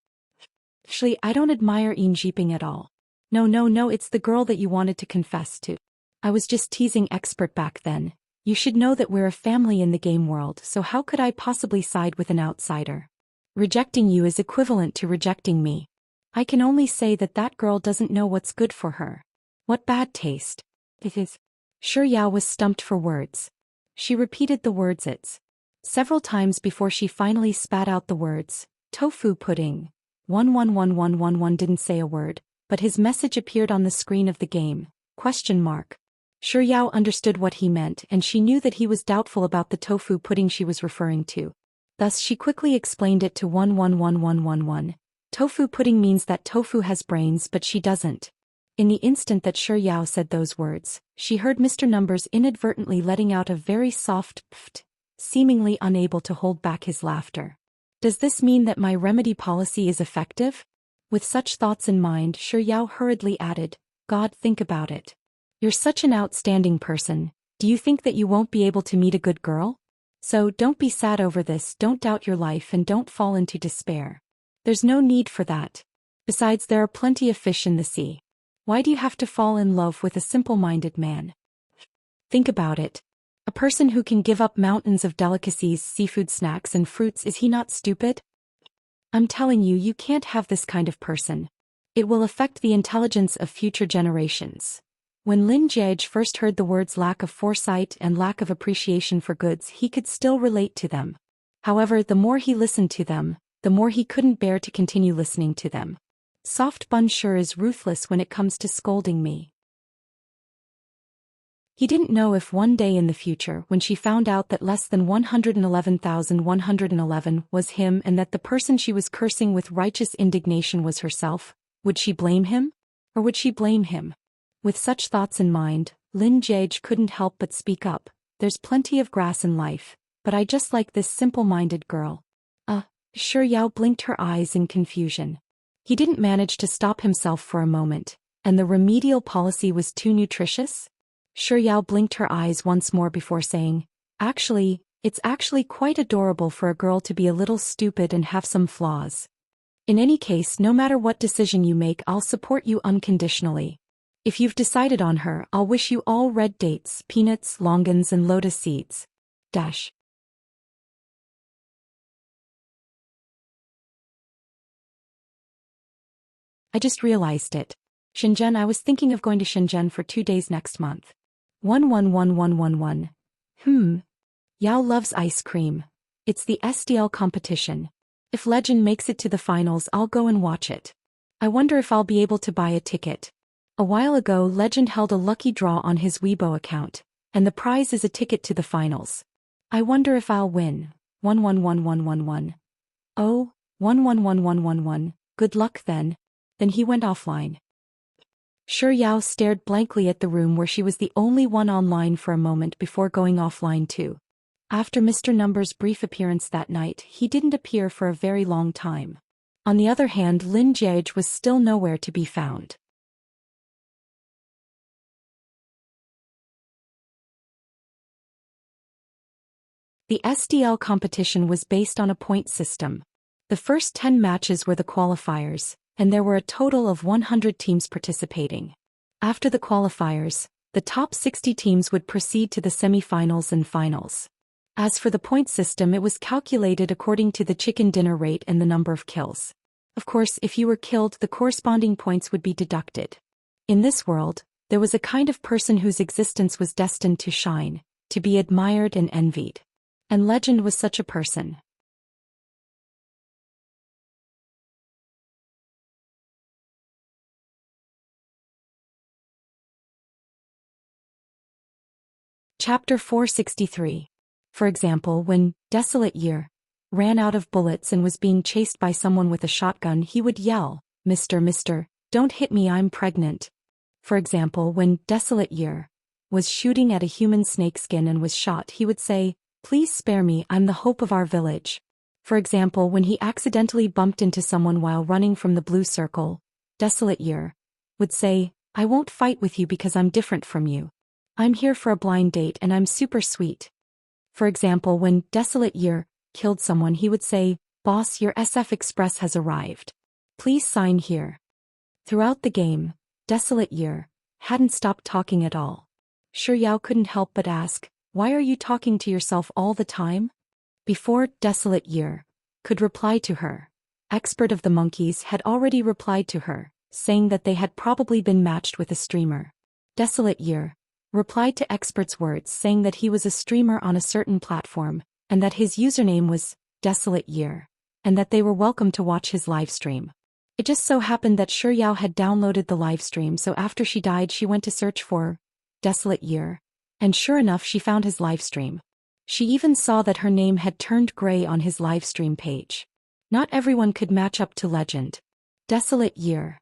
Actually, I don't admire Jeeping at all. No, no, no, it's the girl that you wanted to confess to. I was just teasing expert back then. You should know that we're a family in the game world, so how could I possibly side with an outsider? Rejecting you is equivalent to rejecting me. I can only say that that girl doesn't know what's good for her. What bad taste. It is. Sure Yao was stumped for words. She repeated the words it's several times before she finally spat out the words, tofu pudding. 1111111 didn't say a word, but his message appeared on the screen of the game. Question mark. Sure Yao understood what he meant and she knew that he was doubtful about the tofu pudding she was referring to. Thus she quickly explained it to 111111. Tofu pudding means that tofu has brains but she doesn't. In the instant that Sure Yao said those words, she heard Mr. Numbers inadvertently letting out a very soft pft, seemingly unable to hold back his laughter. Does this mean that my remedy policy is effective? With such thoughts in mind, Sure Yao hurriedly added, God, think about it. You're such an outstanding person. Do you think that you won't be able to meet a good girl? So don't be sad over this, don't doubt your life and don't fall into despair. There's no need for that. Besides, there are plenty of fish in the sea. Why do you have to fall in love with a simple-minded man? Think about it. A person who can give up mountains of delicacies, seafood snacks and fruits, is he not stupid? I'm telling you, you can't have this kind of person. It will affect the intelligence of future generations. When Lin Jiege first heard the words lack of foresight and lack of appreciation for goods, he could still relate to them. However, the more he listened to them, the more he couldn't bear to continue listening to them. Soft Bun sure is ruthless when it comes to scolding me. He didn't know if one day in the future, when she found out that less than 111,111 was him and that the person she was cursing with righteous indignation was herself, would she blame him? Or would she blame him? With such thoughts in mind, Lin Jiege couldn't help but speak up. There's plenty of grass in life, but I just like this simple-minded girl. Sure Yao blinked her eyes in confusion. He didn't manage to stop himself for a moment, and the remedial policy was too nutritious? Sure Yao blinked her eyes once more before saying, Actually, it's actually quite adorable for a girl to be a little stupid and have some flaws. In any case, no matter what decision you make, I'll support you unconditionally. If you've decided on her, I'll wish you all red dates, peanuts, longans and lotus seeds. Dash. I just realized it. Shenzhen, I was thinking of going to Shenzhen for 2 days next month. 111111. Yao loves ice cream. It's the SDL competition. If Legend makes it to the finals, I'll go and watch it. I wonder if I'll be able to buy a ticket. A while ago, Legend held a lucky draw on his Weibo account, and the prize is a ticket to the finals. I wonder if I'll win. 111111. Oh, 111111. Good luck then. Then he went offline. Sure Yao stared blankly at the room where she was the only one online for a moment before going offline too. After Mr. Number's brief appearance that night, he didn't appear for a very long time. On the other hand, Lin Jiege was still nowhere to be found. The SDL competition was based on a point system. The first 10 matches were the qualifiers, and there were a total of 100 teams participating. After the qualifiers, the top 60 teams would proceed to the semi-finals and finals. As for the point system, it was calculated according to the chicken dinner rate and the number of kills. Of course, if you were killed, the corresponding points would be deducted. In this world, there was a kind of person whose existence was destined to shine, to be admired and envied. And Legend was such a person. Chapter 463. For example, when Desolate Year ran out of bullets and was being chased by someone with a shotgun, he would yell, Mister, don't hit me, I'm pregnant. For example, when Desolate Year was shooting at a human snakeskin and was shot, he would say, Please spare me, I'm the hope of our village. For example, when he accidentally bumped into someone while running from the blue circle, Desolate Year would say, I won't fight with you because I'm different from you. I'm here for a blind date and I'm super sweet. For example, when Desolate Year killed someone, he would say, Boss, your SF Express has arrived. Please sign here. Throughout the game, Desolate Year hadn't stopped talking at all. Yao couldn't help but ask, "Why are you talking to yourself all the time?" Before Desolate Year could reply to her, Expert of the Monkeys had already replied to her, saying that they had probably been matched with a streamer. Desolate Year replied to Expert's words saying that he was a streamer on a certain platform, and that his username was Desolate Year, and that they were welcome to watch his livestream. It just so happened that Yao had downloaded the livestream, so after she died she went to search for Desolate Year, and sure enough she found his livestream. She even saw that her name had turned gray on his livestream page. Not everyone could match up to Legend. Desolate Year's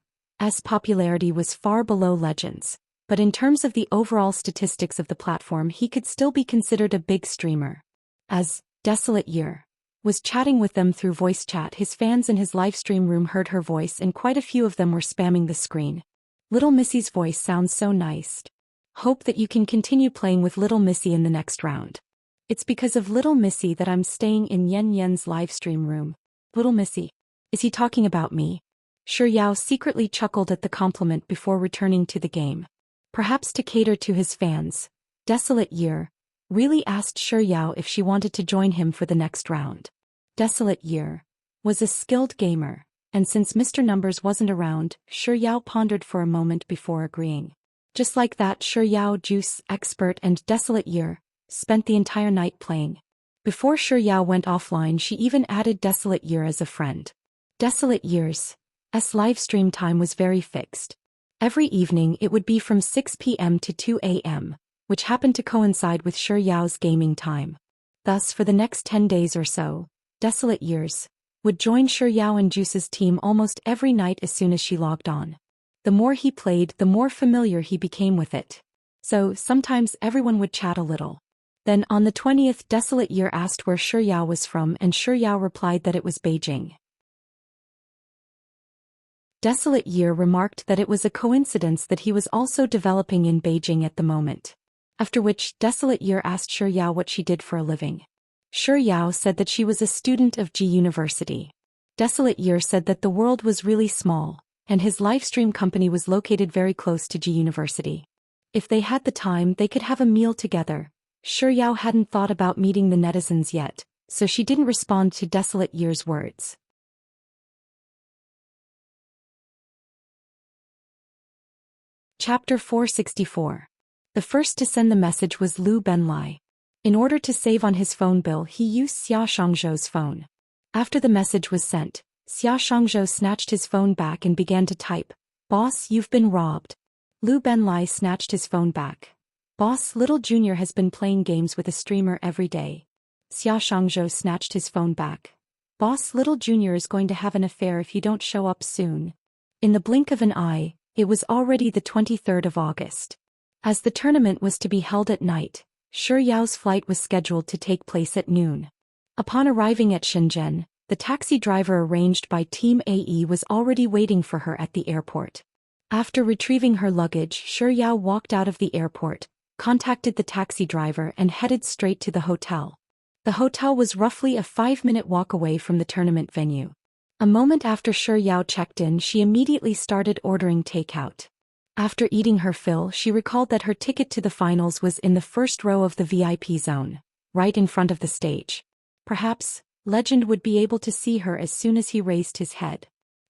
popularity was far below Legend's, but in terms of the overall statistics of the platform he could still be considered a big streamer. As Desolate Year was chatting with them through voice chat, his fans in his livestream room heard her voice and quite a few of them were spamming the screen. "Little Missy's voice sounds so nice. Hope that you can continue playing with Little Missy in the next round. It's because of Little Missy that I'm staying in Yen Yen's livestream room. Little Missy. Is he talking about me?" Yao secretly chuckled at the compliment before returning to the game. Perhaps to cater to his fans, Desolate Year really asked Yao if she wanted to join him for the next round. Desolate Year was a skilled gamer, and since Mr. Numbers wasn't around, Yao pondered for a moment before agreeing. Just like that, Yao, Juice, Expert and Desolate Year spent the entire night playing. Before Yao went offline she even added Desolate Year as a friend. Desolate Year's livestream time was very fixed. Every evening it would be from 6 p.m. to 2 a.m., which happened to coincide with Yao's gaming time. Thus for the next 10 days or so, Desolate Years would join Yao and Juice's team almost every night as soon as she logged on. The more he played, the more familiar he became with it. So sometimes everyone would chat a little. Then on the 20th, Desolate Year asked where Yao was from, and Yao replied that it was Beijing. Desolate Year remarked that it was a coincidence that he was also developing in Beijing at the moment. After which, Desolate Year asked Yao what she did for a living. Yao said that she was a student of G University. Desolate Year said that the world was really small, and his livestream company was located very close to G University. If they had the time, they could have a meal together. Yao hadn't thought about meeting the netizens yet, so she didn't respond to Desolate Year's words. Chapter 464. The first to send the message was Liu Benlai. In order to save on his phone bill, he used Xia Shangzhou's phone. After the message was sent, Xia Shangzhou snatched his phone back and began to type, "Boss, you've been robbed." Liu Benlai snatched his phone back. "Boss, Little Junior has been playing games with a streamer every day." Xia Shangzhou snatched his phone back. "Boss, Little Junior is going to have an affair if you don't show up soon." In the blink of an eye, it was already the 23rd of August. As the tournament was to be held at night, Yao's flight was scheduled to take place at noon. Upon arriving at Shenzhen, the taxi driver arranged by Team AE was already waiting for her at the airport. After retrieving her luggage, Yao walked out of the airport, contacted the taxi driver and headed straight to the hotel. The hotel was roughly a 5-minute walk away from the tournament venue. A moment after Yao checked in, she immediately started ordering takeout. After eating her fill, she recalled that her ticket to the finals was in the first row of the VIP zone, right in front of the stage. Perhaps Legend would be able to see her as soon as he raised his head.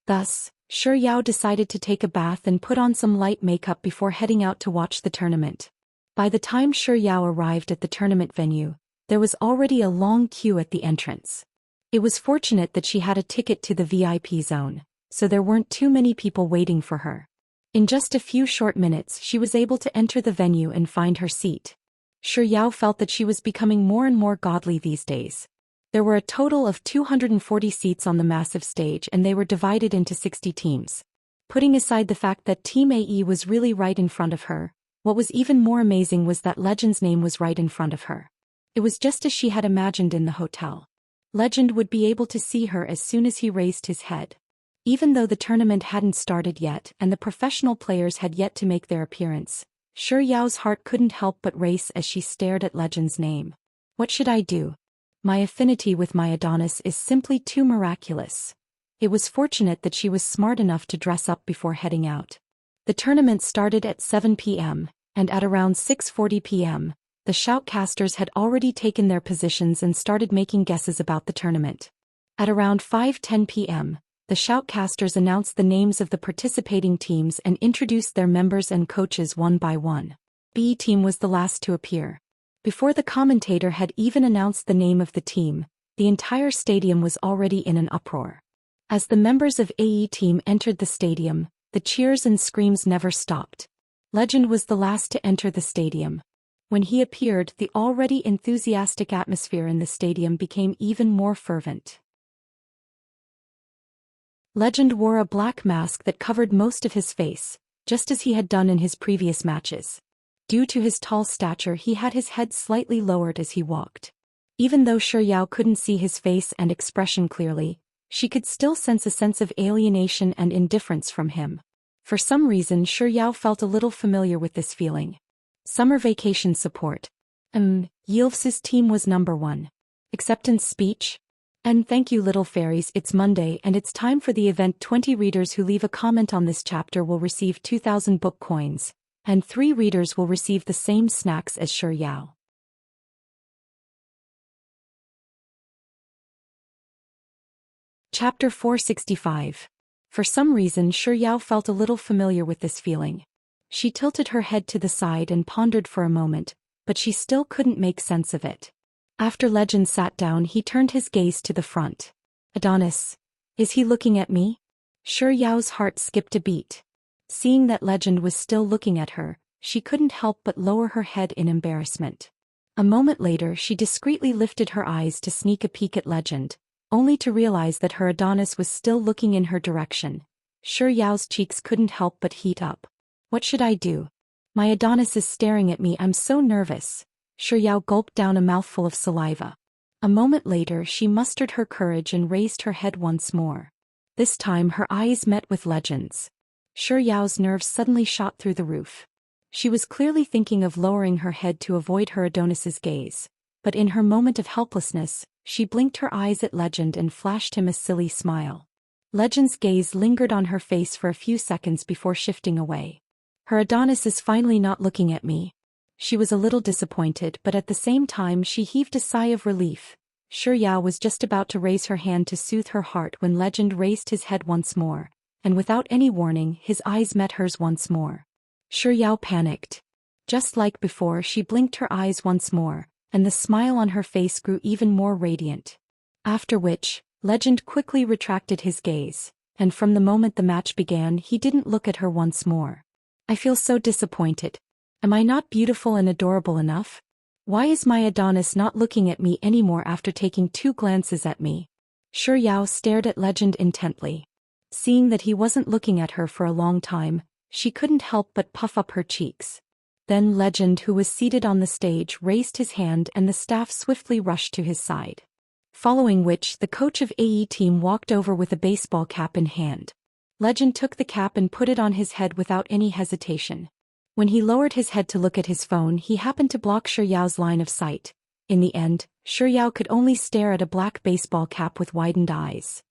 Thus, Yao decided to take a bath and put on some light makeup before heading out to watch the tournament. By the time Yao arrived at the tournament venue, there was already a long queue at the entrance. It was fortunate that she had a ticket to the VIP zone, so there weren't too many people waiting for her. In just a few short minutes she was able to enter the venue and find her seat. Yao felt that she was becoming more and more godly these days. There were a total of 240 seats on the massive stage and they were divided into 60 teams. Putting aside the fact that Team AE was really right in front of her, what was even more amazing was that Legend's name was right in front of her. It was just as she had imagined in the hotel. Legend would be able to see her as soon as he raised his head. Even though the tournament hadn't started yet and the professional players had yet to make their appearance, Yao's heart couldn't help but race as she stared at Legend's name. What should I do? My affinity with my Adonis is simply too miraculous. It was fortunate that she was smart enough to dress up before heading out. The tournament started at 7 p.m., and at around 6:40 p.m., the shoutcasters had already taken their positions and started making guesses about the tournament. At around 5:10 p.m., the shoutcasters announced the names of the participating teams and introduced their members and coaches one by one. B team was the last to appear. Before the commentator had even announced the name of the team, the entire stadium was already in an uproar. As the members of AE team entered the stadium, the cheers and screams never stopped. Legend was the last to enter the stadium. When he appeared, the already enthusiastic atmosphere in the stadium became even more fervent. Legend wore a black mask that covered most of his face, just as he had done in his previous matches. Due to his tall stature, he had his head slightly lowered as he walked. Even though Shi Yao couldn't see his face and expression clearly, she could still sense a sense of alienation and indifference from him. For some reason, Shi Yao felt a little familiar with this feeling. Summer vacation support. Yilf's team was number 1. Acceptance speech. And thank you, little fairies, it's Monday and it's time for the event. 20 readers who leave a comment on this chapter will receive 2,000 book coins, and 3 readers will receive the same snacks as Shi Yao. Chapter 465. For some reason, Shi Yao felt a little familiar with this feeling. She tilted her head to the side and pondered for a moment, but she still couldn't make sense of it. After Legend sat down, he turned his gaze to the front. Adonis. Is he looking at me? Shi Yao's heart skipped a beat. Seeing that Legend was still looking at her, she couldn't help but lower her head in embarrassment. A moment later, she discreetly lifted her eyes to sneak a peek at Legend, only to realize that her Adonis was still looking in her direction. Shi Yao's cheeks couldn't help but heat up. What should I do? My Adonis is staring at me, I'm so nervous. Shi Yao gulped down a mouthful of saliva. A moment later, she mustered her courage and raised her head once more. This time her eyes met with Legend's. Shi Yao's nerves suddenly shot through the roof. She was clearly thinking of lowering her head to avoid her Adonis's gaze, but in her moment of helplessness, she blinked her eyes at Legend and flashed him a silly smile. Legend's gaze lingered on her face for a few seconds before shifting away. Her Adonis is finally not looking at me. She was a little disappointed, but at the same time she heaved a sigh of relief. Shi Yao was just about to raise her hand to soothe her heart when Legend raised his head once more, and without any warning, his eyes met hers once more. Shi Yao panicked. Just like before, she blinked her eyes once more, and the smile on her face grew even more radiant. After which, Legend quickly retracted his gaze, and from the moment the match began, he didn't look at her once more. I feel so disappointed. Am I not beautiful and adorable enough? Why is my Adonis not looking at me anymore after taking 2 glances at me? Shi Yao stared at Legend intently. Seeing that he wasn't looking at her for a long time, she couldn't help but puff up her cheeks. Then Legend, who was seated on the stage, raised his hand and the staff swiftly rushed to his side. Following which, the coach of AE team walked over with a baseball cap in hand. Legend took the cap and put it on his head without any hesitation. When he lowered his head to look at his phone, he happened to block Shi Yao's line of sight. In the end, Shi Yao could only stare at a black baseball cap with widened eyes.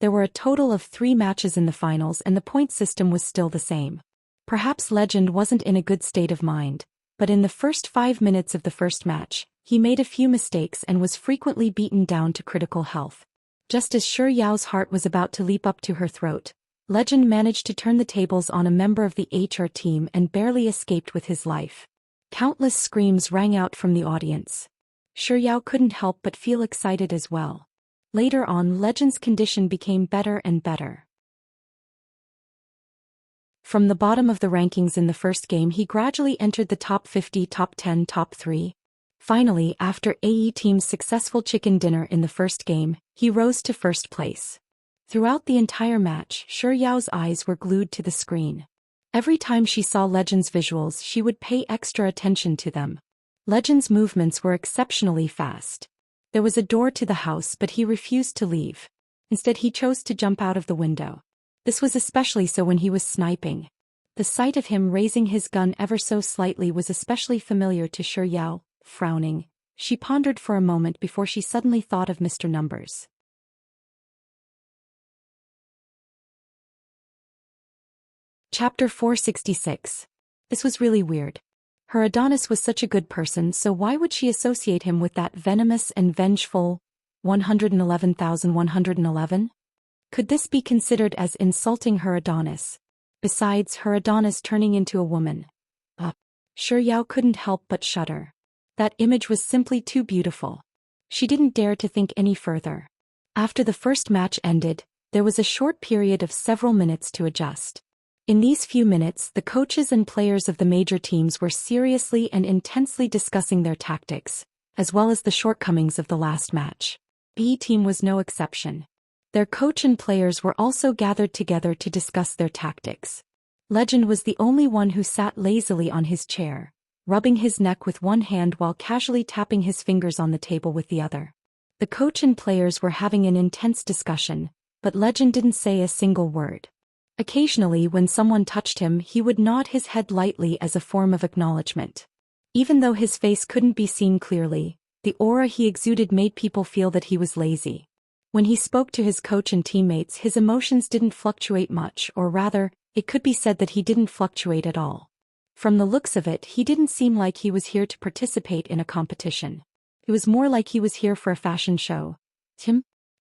There were a total of 3 matches in the finals and the point system was still the same. Perhaps Legend wasn't in a good state of mind, but in the first 5 minutes of the first match, he made a few mistakes and was frequently beaten down to critical health. Just as Shi Yao's heart was about to leap up to her throat, Legend managed to turn the tables on a member of the HR team and barely escaped with his life. Countless screams rang out from the audience. Shi Yao couldn't help but feel excited as well. Later on, Legend's condition became better and better. From the bottom of the rankings in the first game, he gradually entered the top 50, top 10, top 3. Finally, after AE team's successful chicken dinner in the first game, he rose to first place. Throughout the entire match, Shi Yao's eyes were glued to the screen. Every time she saw Legend's visuals, she would pay extra attention to them. Legend's movements were exceptionally fast. There was a door to the house, but he refused to leave. Instead, he chose to jump out of the window. This was especially so when he was sniping. The sight of him raising his gun ever so slightly was especially familiar to Shi Yao. Frowning, she pondered for a moment before she suddenly thought of Mr. Numbers. Chapter 466. This was really weird. Her Adonis was such a good person, so why would she associate him with that venomous and vengeful 111,111? Could this be considered as insulting her Adonis? Besides, her Adonis turning into a woman. Sure, Yao couldn't help but shudder. That image was simply too beautiful. She didn't dare to think any further. After the first match ended, there was a short period of several minutes to adjust. In these few minutes, the coaches and players of the major teams were seriously and intensely discussing their tactics, as well as the shortcomings of the last match. B team was no exception. Their coach and players were also gathered together to discuss their tactics. Legend was the only one who sat lazily on his chair, rubbing his neck with one hand while casually tapping his fingers on the table with the other. The coach and players were having an intense discussion, but Legend didn't say a single word. Occasionally, when someone touched him, he would nod his head lightly as a form of acknowledgement. Even though his face couldn't be seen clearly, the aura he exuded made people feel that he was lazy. When he spoke to his coach and teammates, his emotions didn't fluctuate much, or rather, it could be said that he didn't fluctuate at all. From the looks of it, he didn't seem like he was here to participate in a competition. It was more like he was here for a fashion show.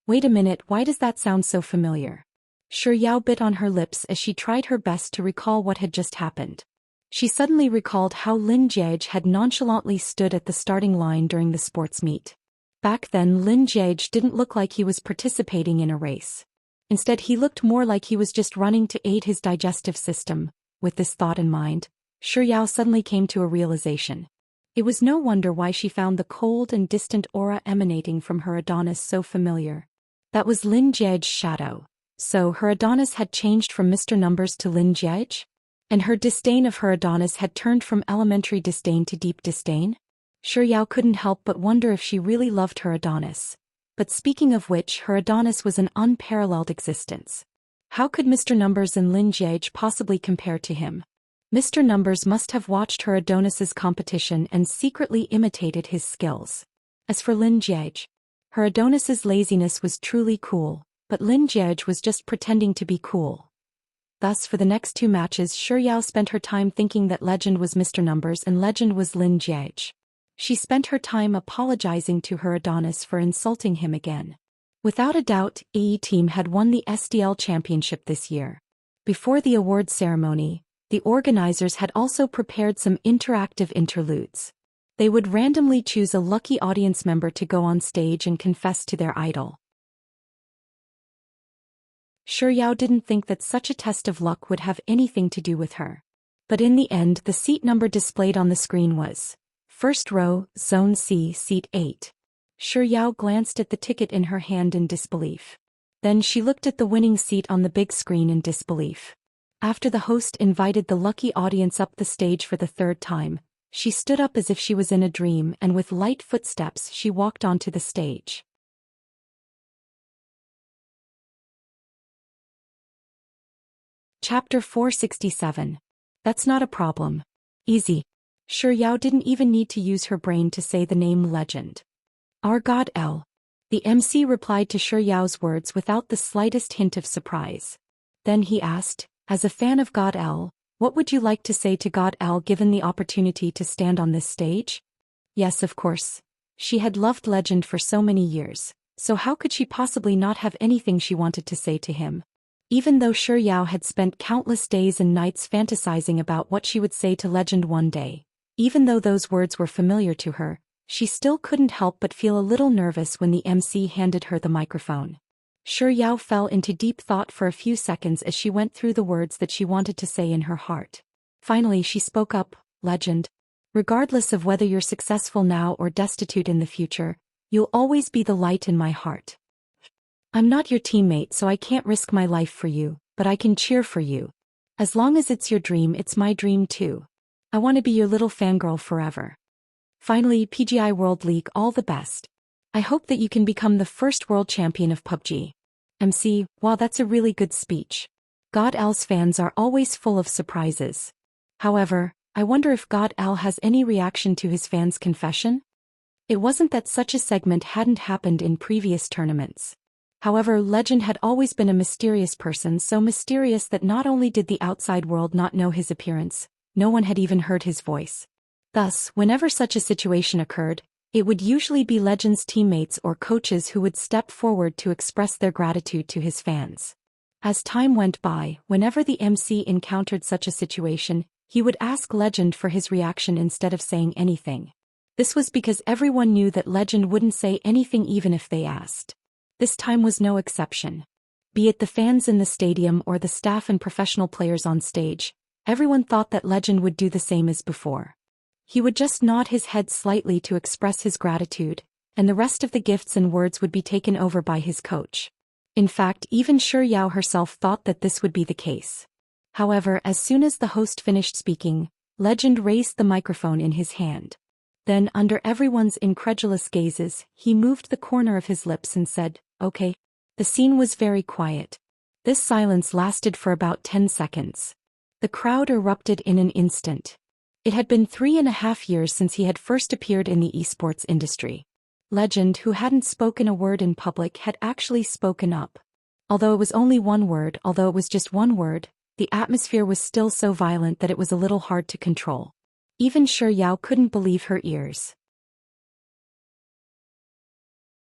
Wait a minute, why does that sound so familiar? Sure, Yao bit on her lips as she tried her best to recall what had just happened. She suddenly recalled how Lin Jiege had nonchalantly stood at the starting line during the sports meet. Back then, Lin Jiege didn't look like he was participating in a race. Instead, he looked more like he was just running to aid his digestive system. With this thought in mind, Sure Yao suddenly came to a realization. It was no wonder why she found the cold and distant aura emanating from her Adonis so familiar. That was Lin Jiege's shadow. So her Adonis had changed from Mr. Numbers to Lin Jiege? And her disdain of her Adonis had turned from elementary disdain to deep disdain? Sure Yao couldn't help but wonder if she really loved her Adonis. But speaking of which, her Adonis was an unparalleled existence. How could Mr. Numbers and Lin Jiege possibly compare to him? Mr. Numbers must have watched her Adonis's competition and secretly imitated his skills. As for Lin Jiege, her Adonis's laziness was truly cool, but Lin Jiege was just pretending to be cool. Thus, for the next two matches, Sure Yao spent her time thinking that Legend was Mr. Numbers and Legend was Lin Jiege. She spent her time apologizing to her Adonis for insulting him again. Without a doubt, AE team had won the SDL championship this year. Before the award ceremony, the organizers had also prepared some interactive interludes. They would randomly choose a lucky audience member to go on stage and confess to their idol. Sure Yao didn't think that such a test of luck would have anything to do with her. But in the end, the seat number displayed on the screen was First row, Zone C, Seat 8. Sure Yao glanced at the ticket in her hand in disbelief. Then she looked at the winning seat on the big screen in disbelief. After the host invited the lucky audience up the stage for the third time, she stood up as if she was in a dream, and with light footsteps she walked onto the stage. Chapter 467. That's not a problem. Easy. Sure Yao didn't even need to use her brain to say the name Legend. Our God L. The MC replied to Sure Yao's words without the slightest hint of surprise. Then he asked, as a fan of God L, what would you like to say to God L given the opportunity to stand on this stage? Yes, of course. She had loved Legend for so many years, so how could she possibly not have anything she wanted to say to him? Even though Sure Yao had spent countless days and nights fantasizing about what she would say to Legend one day, even though those words were familiar to her, she still couldn't help but feel a little nervous when the MC handed her the microphone. Sure Yao fell into deep thought for a few seconds as she went through the words that she wanted to say in her heart. Finally she spoke up, Legend. Regardless of whether you're successful now or destitute in the future, you'll always be the light in my heart. I'm not your teammate, so I can't risk my life for you, but I can cheer for you. As long as it's your dream, it's my dream too. I want to be your little fangirl forever. Finally, PGI World League, all the best. I hope that you can become the first world champion of PUBG. MC, wow, that's a really good speech. God L's fans are always full of surprises. However, I wonder if God L has any reaction to his fans' confession? It wasn't that such a segment hadn't happened in previous tournaments. However, Legend had always been a mysterious person, so mysterious that not only did the outside world not know his appearance, no one had even heard his voice. Thus, whenever such a situation occurred, it would usually be Legend's teammates or coaches who would step forward to express their gratitude to his fans. As time went by, whenever the MC encountered such a situation, he would ask Legend for his reaction instead of saying anything. This was because everyone knew that Legend wouldn't say anything even if they asked. This time was no exception. Be it the fans in the stadium or the staff and professional players on stage, everyone thought that Legend would do the same as before. He would just nod his head slightly to express his gratitude, and the rest of the gifts and words would be taken over by his coach. In fact, even Shi Yao herself thought that this would be the case. However, as soon as the host finished speaking, Legend raised the microphone in his hand. Then, under everyone's incredulous gazes, he moved the corner of his lips and said, "Okay." The scene was very quiet. This silence lasted for about 10 seconds. The crowd erupted in an instant. It had been 3.5 years since he had first appeared in the esports industry. Legend, who hadn't spoken a word in public, had actually spoken up. Although it was just one word, the atmosphere was still so violent that it was a little hard to control. Even Shi Yao couldn't believe her ears.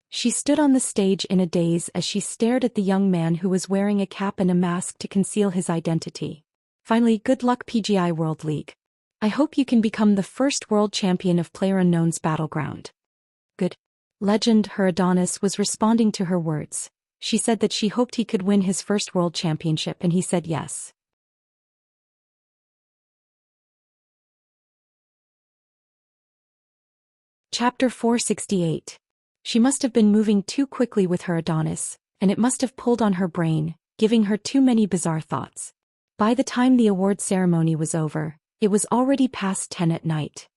She stood on the stage in a daze as she stared at the young man who was wearing a cap and a mask to conceal his identity. Finally, good luck PGI World League. I hope you can become the first world champion of PlayerUnknown's Battleground. Good. Legend, her Adonis, was responding to her words. She said that she hoped he could win his first world championship, and he said yes. Chapter 468. She must have been moving too quickly with her Adonis, and it must have pulled on her brain, giving her too many bizarre thoughts. By the time the award ceremony was over, it was already past 10 at night.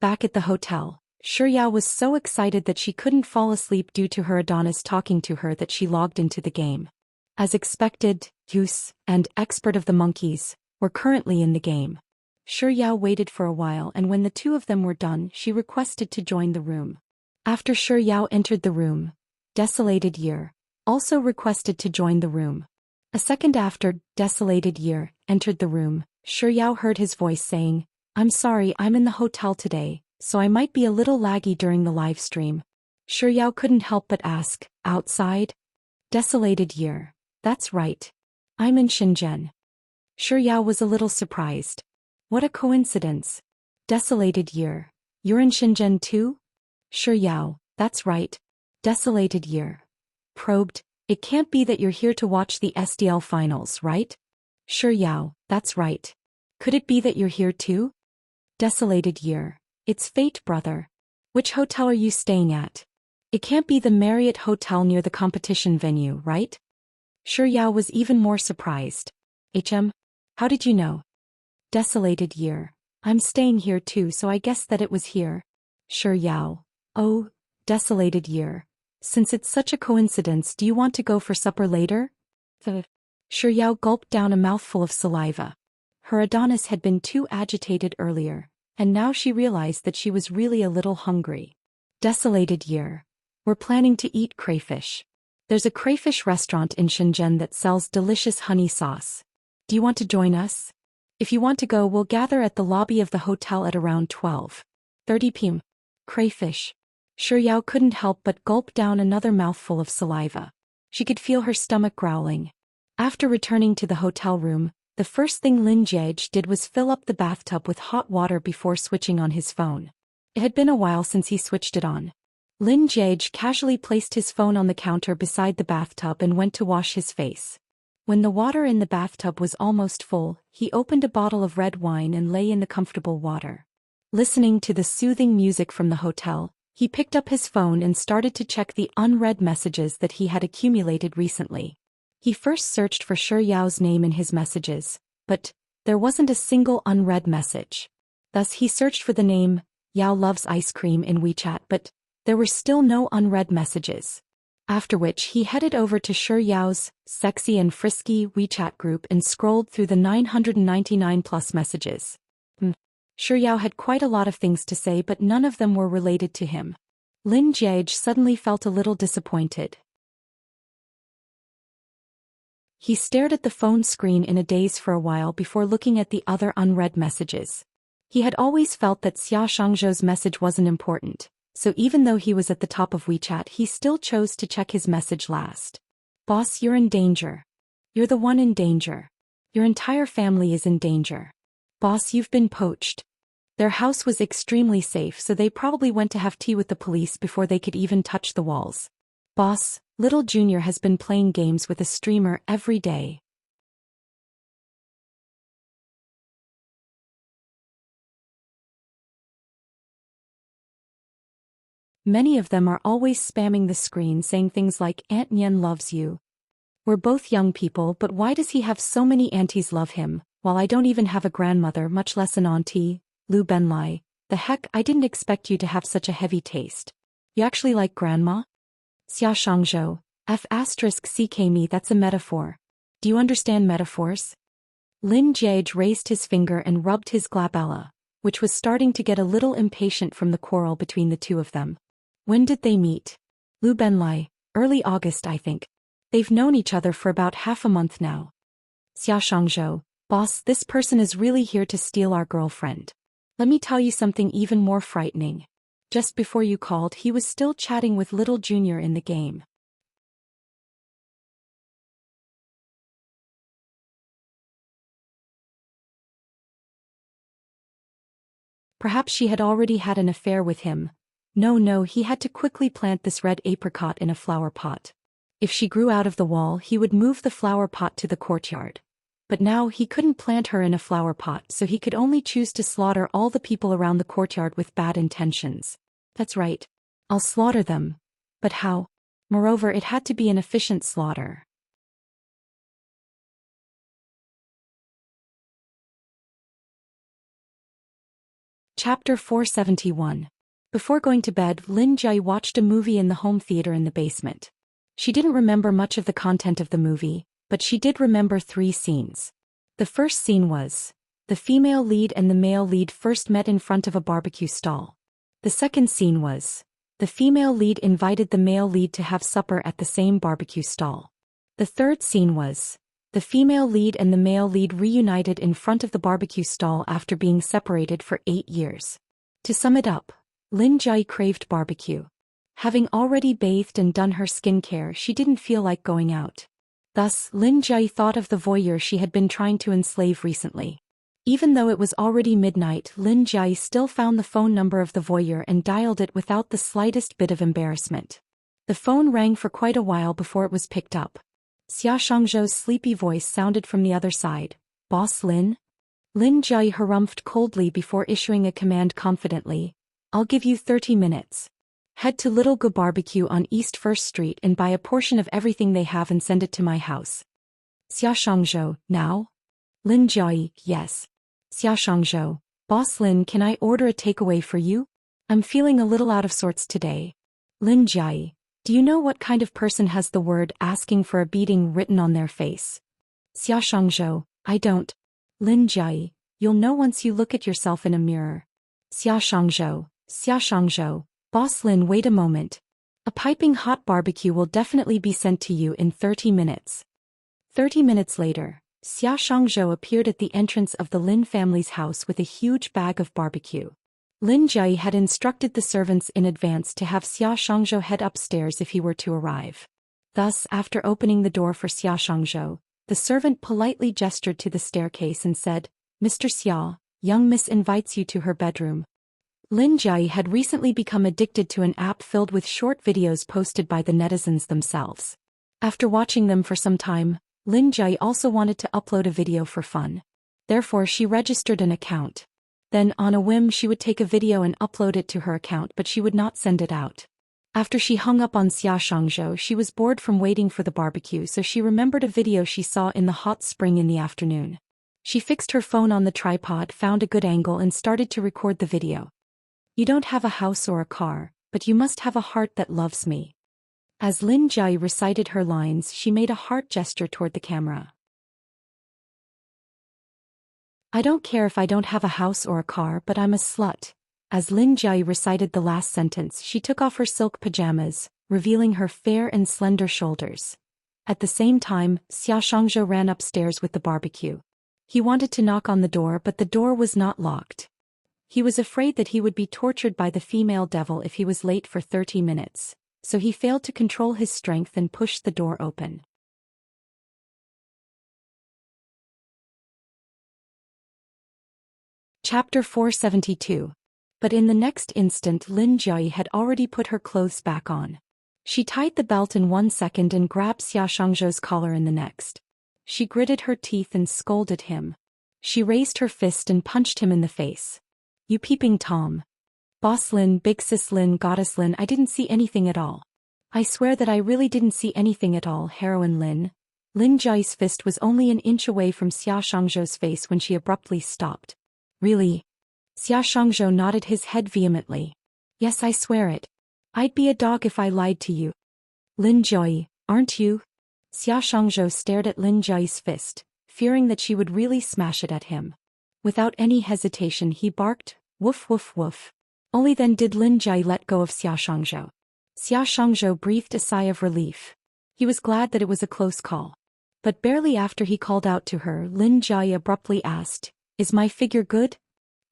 Back at the hotel, Shi Yao was so excited that she couldn't fall asleep due to her Adonis talking to her that she logged into the game. As expected, Goose and Expert of the Monkeys were currently in the game. Shi Yao waited for a while, and when the two of them were done, she requested to join the room. After Shi Yao entered the room, Desolated Year also requested to join the room. A second after Desolated Year entered the room, Shi Yao heard his voice saying, "I'm sorry, I'm in the hotel today, so I might be a little laggy during the live stream." Shi Yao couldn't help but ask, "Outside?" Desolated Year. "That's right. I'm in Shenzhen." Shi Yao was a little surprised. What a coincidence. Desolated Year. You're in Shenzhen too? Shi Yao. That's right. Desolated Year. Probed. It can't be that you're here to watch the SDL finals, right? Shi Yao. That's right. Could it be that you're here too? Desolated Year. It's fate, brother. Which hotel are you staying at? It can't be the Marriott Hotel near the competition venue, right? Shi Yao was even more surprised. How did you know? Desolated Year. I'm staying here too, so I guess that it was here. Shi Yao. Oh, Desolated Year. Since it's such a coincidence, do you want to go for supper later? Shi Yao gulped down a mouthful of saliva. Her Adonis had been too agitated earlier, and now she realized that she was really a little hungry. Desolated Year. We're planning to eat crayfish. There's a crayfish restaurant in Shenzhen that sells delicious honey sauce. Do you want to join us? If you want to go, we'll gather at the lobby of the hotel at around 12:30 p.m. Crayfish. Shi Yao couldn't help but gulp down another mouthful of saliva. She could feel her stomach growling. After returning to the hotel room, the first thing Lin Jiege did was fill up the bathtub with hot water before switching on his phone. It had been a while since he switched it on. Lin Jiege casually placed his phone on the counter beside the bathtub and went to wash his face. When the water in the bathtub was almost full, he opened a bottle of red wine and lay in the comfortable water. Listening to the soothing music from the hotel, he picked up his phone and started to check the unread messages that he had accumulated recently. He first searched for Shi Yao's name in his messages, but there wasn't a single unread message. Thus he searched for the name, Yao Loves Ice Cream, in WeChat, but there were still no unread messages. After which he headed over to Shi Yao's Sexy and Frisky WeChat group and scrolled through the 999 plus messages. Shi Yao had quite a lot of things to say, but none of them were related to him. Lin Jiege suddenly felt a little disappointed. He stared at the phone screen in a daze for a while before looking at the other unread messages. He had always felt that Xia Shangzhou's message wasn't important, so even though he was at the top of WeChat he still chose to check his message last. Boss, you're in danger. You're the one in danger. Your entire family is in danger. Boss, you've been poached. Their house was extremely safe, so they probably went to have tea with the police before they could even touch the walls. Boss, Little Junior has been playing games with a streamer every day. Many of them are always spamming the screen saying things like, Aunt Nyen loves you. We're both young people, but why does he have so many aunties love him, while I don't even have a grandmother, much less an auntie? Lu Benlai, the heck, I didn't expect you to have such a heavy taste. You actually like grandma? Xia Shangzhou, F***ck me, that's a metaphor. Do you understand metaphors? Lin Jiage raised his finger and rubbed his glabella, which was starting to get a little impatient from the quarrel between the two of them. When did they meet? Lu Benlai, early August I think. They've known each other for about half a month now. Xia Shangzhou, boss, this person is really here to steal our girlfriend. Let me tell you something even more frightening. Just before you called, he was still chatting with Little Junior in the game. Perhaps she had already had an affair with him. No, he had to quickly plant this red apricot in a flower pot. If she grew out of the wall, he would move the flower pot to the courtyard. But now he couldn't plant her in a flower pot, so he could only choose to slaughter all the people around the courtyard with bad intentions. That's right. I'll slaughter them. But how? Moreover, it had to be an efficient slaughter. Chapter 471. Before going to bed, Lin Jai watched a movie in the home theater in the basement. She didn't remember much of the content of the movie, but she did remember 3 scenes. The first scene was, the female lead and the male lead first met in front of a barbecue stall. The second scene was, the female lead invited the male lead to have supper at the same barbecue stall. The third scene was, the female lead and the male lead reunited in front of the barbecue stall after being separated for 8 years. To sum it up, Lin Jai craved barbecue. Having already bathed and done her skincare, she didn't feel like going out. Thus, Lin Jai thought of the voyeur she had been trying to enslave recently. Even though it was already midnight, Lin Jai still found the phone number of the voyeur and dialed it without the slightest bit of embarrassment. The phone rang for quite a while before it was picked up. Xia Shangzhou's sleepy voice sounded from the other side. Boss Lin? Lin Jai harumphed coldly before issuing a command confidently. I'll give you 30 minutes. Head to Little Go Barbecue on East 1st Street and buy a portion of everything they have and send it to my house. Xia Shangzhou, now? Lin Jai, yes. Xia Shangzhou, Boss Lin, can I order a takeaway for you? I'm feeling a little out of sorts today. Lin Jai, do you know what kind of person has the word asking for a beating written on their face? Xia Shangzhou, I don't. Lin Jai, you'll know once you look at yourself in a mirror. Xia Shangzhou, Boss Lin, wait a moment. A piping hot barbecue will definitely be sent to you in 30 minutes. 30 minutes later, Xia Shangzhou appeared at the entrance of the Lin family's house with a huge bag of barbecue. Lin Jai had instructed the servants in advance to have Xia Shangzhou head upstairs if he were to arrive. Thus, after opening the door for Xia Shangzhou, the servant politely gestured to the staircase and said, Mr. Xia, young miss invites you to her bedroom. Lin Jai had recently become addicted to an app filled with short videos posted by the netizens themselves. After watching them for some time, Lin Jai also wanted to upload a video for fun. Therefore she registered an account. Then, on a whim, she would take a video and upload it to her account, but she would not send it out. After she hung up on Xia Shangzhou, she was bored from waiting for the barbecue, so she remembered a video she saw in the hot spring in the afternoon. She fixed her phone on the tripod, found a good angle and started to record the video. You don't have a house or a car, but you must have a heart that loves me. As Lin Jai recited her lines, she made a heart gesture toward the camera. I don't care if I don't have a house or a car, but I'm a slut. As Lin Jai recited the last sentence, she took off her silk pajamas, revealing her fair and slender shoulders. At the same time, Xia Shangzhou ran upstairs with the barbecue. He wanted to knock on the door, but the door was not locked. He was afraid that he would be tortured by the female devil if he was late for 30 minutes, so he failed to control his strength and pushed the door open. Chapter 472. But in the next instant Lin Jiayi had already put her clothes back on. She tied the belt in 1 second and grabbed Xia Shangzhou's collar in the next. She gritted her teeth and scolded him. She raised her fist and punched him in the face. "You peeping Tom. Boss Lin, Big Sis Lin, Goddess Lin, I didn't see anything at all. I swear that I really didn't see anything at all, Heroine Lin." Lin Jiayi's fist was only an inch away from Xia Shangzhou's face when she abruptly stopped. "Really?" Xia Shangzhou nodded his head vehemently. "Yes, I swear it. I'd be a dog if I lied to you." "Lin Jiayi, aren't you?" Xia Shangzhou stared at Lin Jiayi's fist, fearing that she would really smash it at him. Without any hesitation he barked, "Woof woof woof." Only then did Lin Jiayi let go of Xia Shangzhou. Xia Shangzhou breathed a sigh of relief. He was glad that it was a close call. But barely after he called out to her, Lin Jiayi abruptly asked, "Is my figure good?"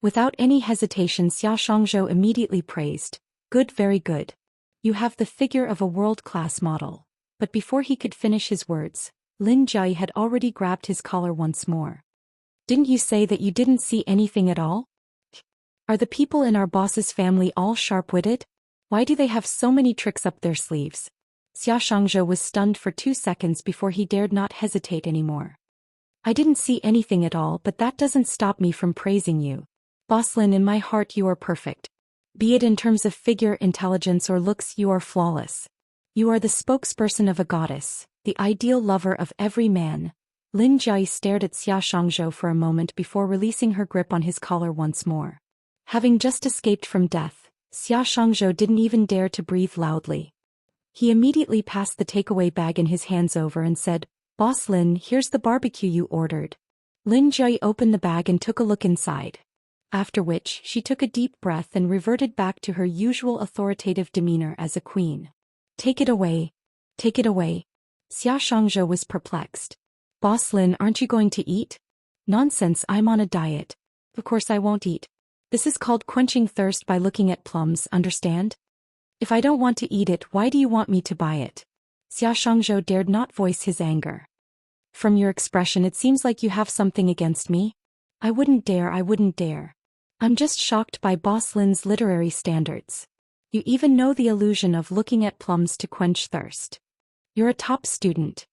Without any hesitation Xia Shangzhou immediately praised, "Good, very good. You have the figure of a world-class model." But before he could finish his words, Lin Jiayi had already grabbed his collar once more. "Didn't you say that you didn't see anything at all? Are the people in our boss's family all sharp-witted? Why do they have so many tricks up their sleeves?" Xia Shangzhou was stunned for 2 seconds before he dared not hesitate anymore. "I didn't see anything at all, but that doesn't stop me from praising you. Boss Lin, in my heart you are perfect. Be it in terms of figure, intelligence or looks, you are flawless. You are the spokesperson of a goddess, the ideal lover of every man." Lin Jiayi stared at Xia Shangzhou for a moment before releasing her grip on his collar once more. Having just escaped from death, Xia Shangzhou didn't even dare to breathe loudly. He immediately passed the takeaway bag in his hands over and said, "Boss Lin, here's the barbecue you ordered." Lin Jiayi opened the bag and took a look inside. After which, she took a deep breath and reverted back to her usual authoritative demeanor as a queen. "Take it away. Take it away." Xia Shangzhou was perplexed. "Boss Lin, aren't you going to eat?" "Nonsense, I'm on a diet. Of course I won't eat. This is called quenching thirst by looking at plums, understand? If I don't want to eat it, why do you want me to buy it?" Xia Shangzhou dared not voice his anger. "From your expression it seems like you have something against me." I wouldn't dare. I'm just shocked by Boss Lin's literary standards. You even know the illusion of looking at plums to quench thirst. You're a top student."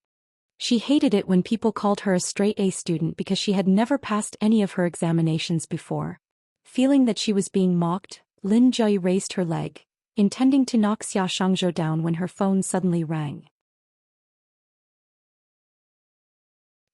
She hated it when people called her a straight A student because she had never passed any of her examinations before. Feeling that she was being mocked, Lin Jiayi raised her leg, intending to knock Xia Shangzhou down when her phone suddenly rang.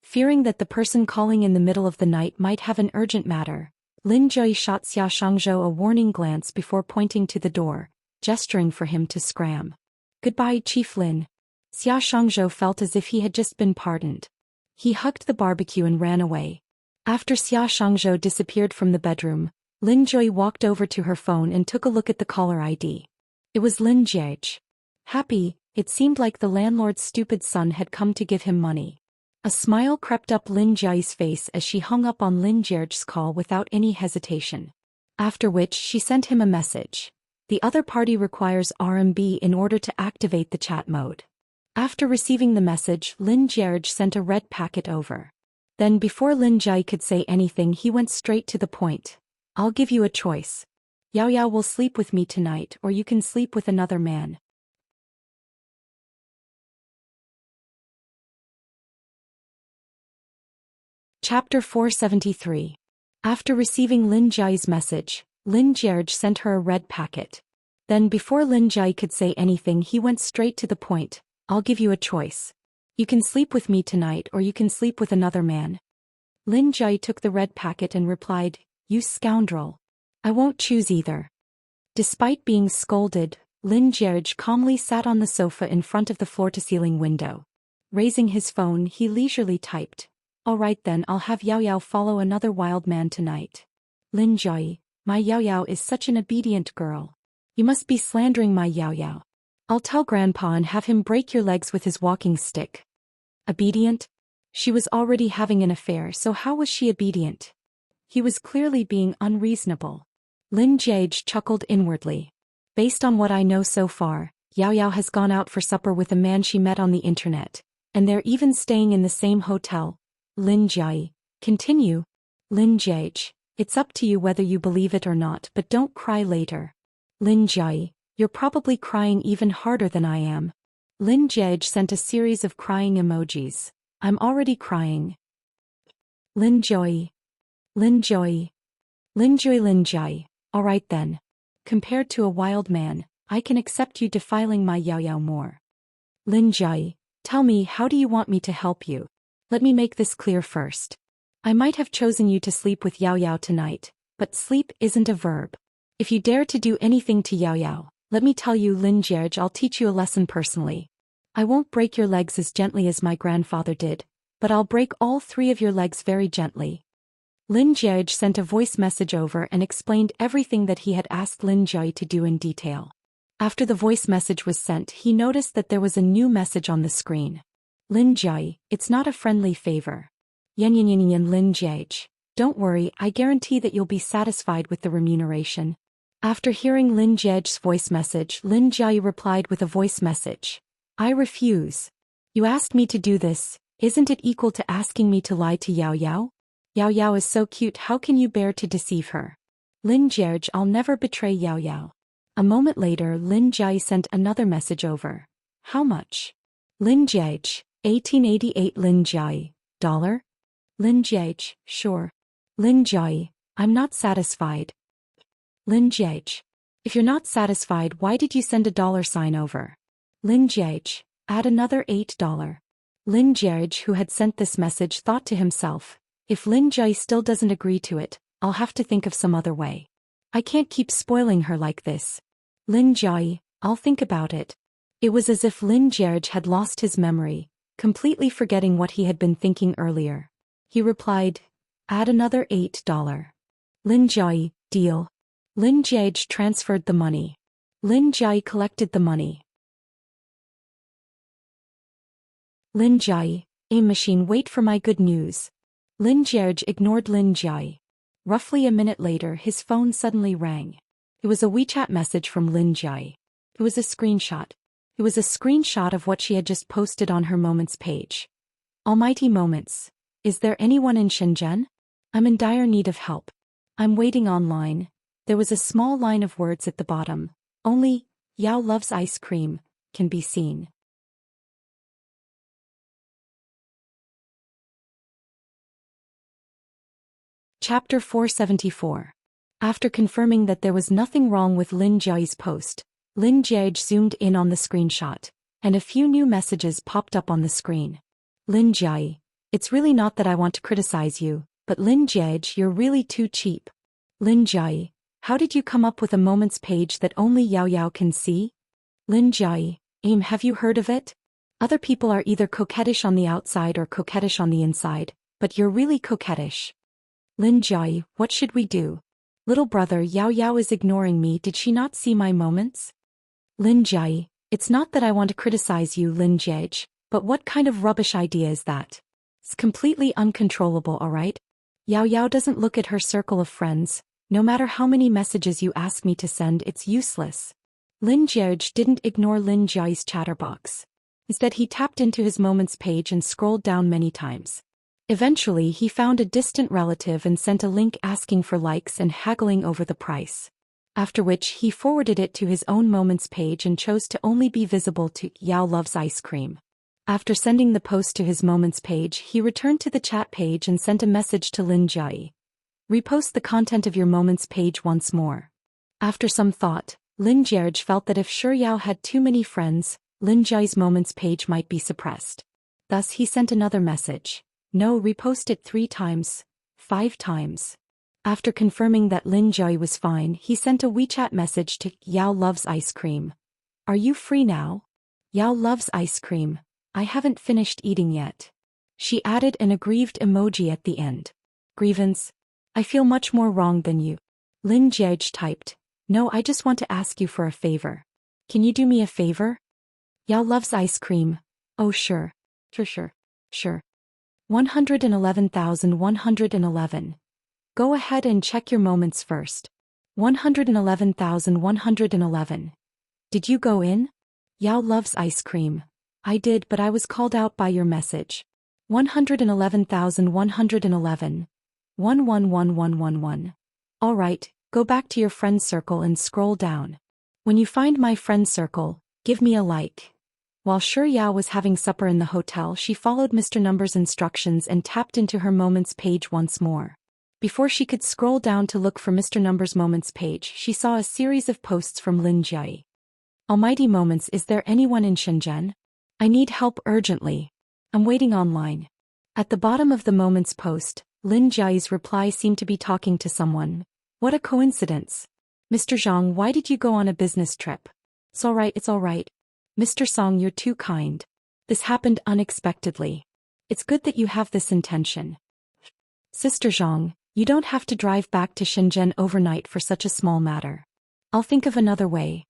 Fearing that the person calling in the middle of the night might have an urgent matter, Lin Jiayi shot Xia Shangzhou a warning glance before pointing to the door, gesturing for him to scram. "Goodbye, Chief Lin." Xia Shangzhou felt as if he had just been pardoned. He hugged the barbecue and ran away. After Xia Shangzhou disappeared from the bedroom, Lin Jiayi walked over to her phone and took a look at the caller ID. It was Lin Jiayi. Happy, it seemed like the landlord's stupid son had come to give him money. A smile crept up Lin Jiayi's face as she hung up on Lin Jiayi's call without any hesitation. After which she sent him a message. The other party requires RMB in order to activate the chat mode. After receiving the message, Lin Jiayi sent a red packet over. Then before Lin Jiayi could say anything he went straight to the point. "I'll give you a choice. Yao Yao will sleep with me tonight or you can sleep with another man." Chapter 473. After receiving Lin Jiayi's message, Lin Jiayi sent her a red packet. Then before Lin Jiayi could say anything he went straight to the point. "I'll give you a choice. You can sleep with me tonight or you can sleep with another man." Lin Jiayi took the red packet and replied, "You scoundrel. I won't choose either." Despite being scolded, Lin Jiayi calmly sat on the sofa in front of the floor-to-ceiling window. Raising his phone he leisurely typed, "All right then, I'll have Yao Yao follow another wild man tonight." "Lin Jiayi, my Yao Yao is such an obedient girl. You must be slandering my Yao Yao. I'll tell Grandpa and have him break your legs with his walking stick." Obedient? She was already having an affair, so how was she obedient? He was clearly being unreasonable. Lin Jiage chuckled inwardly. Based on what I know so far, Yao Yao has gone out for supper with a man she met on the internet, and they're even staying in the same hotel. Lin Jiai. Continue. Lin Jiage. It's up to you whether you believe it or not, but don't cry later. Lin Jiai. You're probably crying even harder than I am. Lin Jiage sent a series of crying emojis. I'm already crying. Lin Jiai. Lin Jiai. Lin Jiai Lin Jiai. Alright then. Compared to a wild man, I can accept you defiling my Yao Yao more. Lin Jiai. Tell me, how do you want me to help you? Let me make this clear first. I might have chosen you to sleep with Yao Yao tonight, but sleep isn't a verb. If you dare to do anything to Yao Yao, let me tell you, Lin Jiage, I'll teach you a lesson personally. I won't break your legs as gently as my grandfather did, but I'll break all 3 of your legs very gently. Lin Jiage sent a voice message over and explained everything that he had asked Lin Jiai to do in detail. After the voice message was sent, he noticed that there was a new message on the screen. Lin Jiai, it's not a friendly favor. Yen Lin Jiage. Don't worry, I guarantee that you'll be satisfied with the remuneration. After hearing Lin Jiage's voice message, Lin Jiai replied with a voice message. I refuse. You asked me to do this, isn't it equal to asking me to lie to Yao Yao? Yao Yao is so cute, how can you bear to deceive her? Lin Jiage, I'll never betray Yao Yao. A moment later, Lin Jiai sent another message over. How much? Lin Jiage, 1888 Lin Jiai, dollar? Lin Jiage, sure. Lin Jiai, I'm not satisfied. Lin Jiage. If you're not satisfied, why did you send a $sign over? Lin Jiage, add another $8. Lin Jiage, who had sent this message, thought to himself, if Lin Jiai still doesn't agree to it, I'll have to think of some other way. I can't keep spoiling her like this. Lin Jiai, I'll think about it. It was as if Lin Jiage had lost his memory, completely forgetting what he had been thinking earlier. He replied, add another $8. Lin Jiai, deal. Lin Jiage transferred the money. Lin Jiai collected the money. Lin Jiai, machine, wait for my good news. Lin Jiage ignored Lin Jiai. Roughly a minute later, his phone suddenly rang. It was a WeChat message from Lin Jiai. It was a screenshot. It was a screenshot of what she had just posted on her Moments page. Almighty Moments. Is there anyone in Shenzhen? I'm in dire need of help. I'm waiting online. There was a small line of words at the bottom. Only, Yao loves ice cream, can be seen. Chapter 474. After confirming that there was nothing wrong with Lin Jiai's post, Lin Jiage zoomed in on the screenshot, and a few new messages popped up on the screen. Lin Jiai, it's really not that I want to criticize you, but Lin Jiage, you're really too cheap. Lin Jiai, how did you come up with a Moments page that only Yao Yao can see? Lin Jiai, have you heard of it? Other people are either coquettish on the outside or coquettish on the inside, but you're really coquettish. Lin Jiai, what should we do? Little brother, Yao Yao is ignoring me, did she not see my Moments? Lin Jiai, it's not that I want to criticize you, Lin Jiage, but what kind of rubbish idea is that? It's completely uncontrollable, alright? Yao Yao doesn't look at her circle of friends. No matter how many messages you ask me to send, it's useless. Lin Jiage didn't ignore Lin Jiai's chatterbox. Instead, he tapped into his Moments page and scrolled down many times. Eventually, he found a distant relative and sent a link asking for likes and haggling over the price. After which, he forwarded it to his own Moments page and chose to only be visible to Yao loves ice cream. After sending the post to his Moments page, he returned to the chat page and sent a message to Lin Jiai. Repost the content of your Moments page once more. After some thought, Lin Jiage felt that if Sure Yao had too many friends, Lin Jiai's Moments page might be suppressed. Thus he sent another message. No, repost it 3 times, 5 times. After confirming that Lin Jiai was fine, he sent a WeChat message to Yao loves ice cream. Are you free now? Yao loves ice cream. I haven't finished eating yet. She added an aggrieved emoji at the end. Grievance. I feel much more wrong than you. Lin Jiage typed. No, I just want to ask you for a favor. Can you do me a favor? Yao loves ice cream. Oh sure. Sure. Sure. 111,111. Go ahead and check your moments first. 111,111. Did you go in? Yao loves ice cream. I did, but I was called out by your message. 111,111. 111111. Alright, go back to your friend circle and scroll down. When you find my friend circle, give me a like. While Shi Yao was having supper in the hotel, she followed Mr. Number's instructions and tapped into her moments page once more. Before she could scroll down to look for Mr. Number's moments page, she saw a series of posts from Lin Jiayi. Almighty Moments, is there anyone in Shenzhen? I need help urgently. I'm waiting online. At the bottom of the moments post, Lin Jiayi's reply seemed to be talking to someone. What a coincidence. Mr. Zhang, why did you go on a business trip? It's alright. Mr. Song, you're too kind. This happened unexpectedly. It's good that you have this intention. Sister Zhang, you don't have to drive back to Shenzhen overnight for such a small matter. I'll think of another way.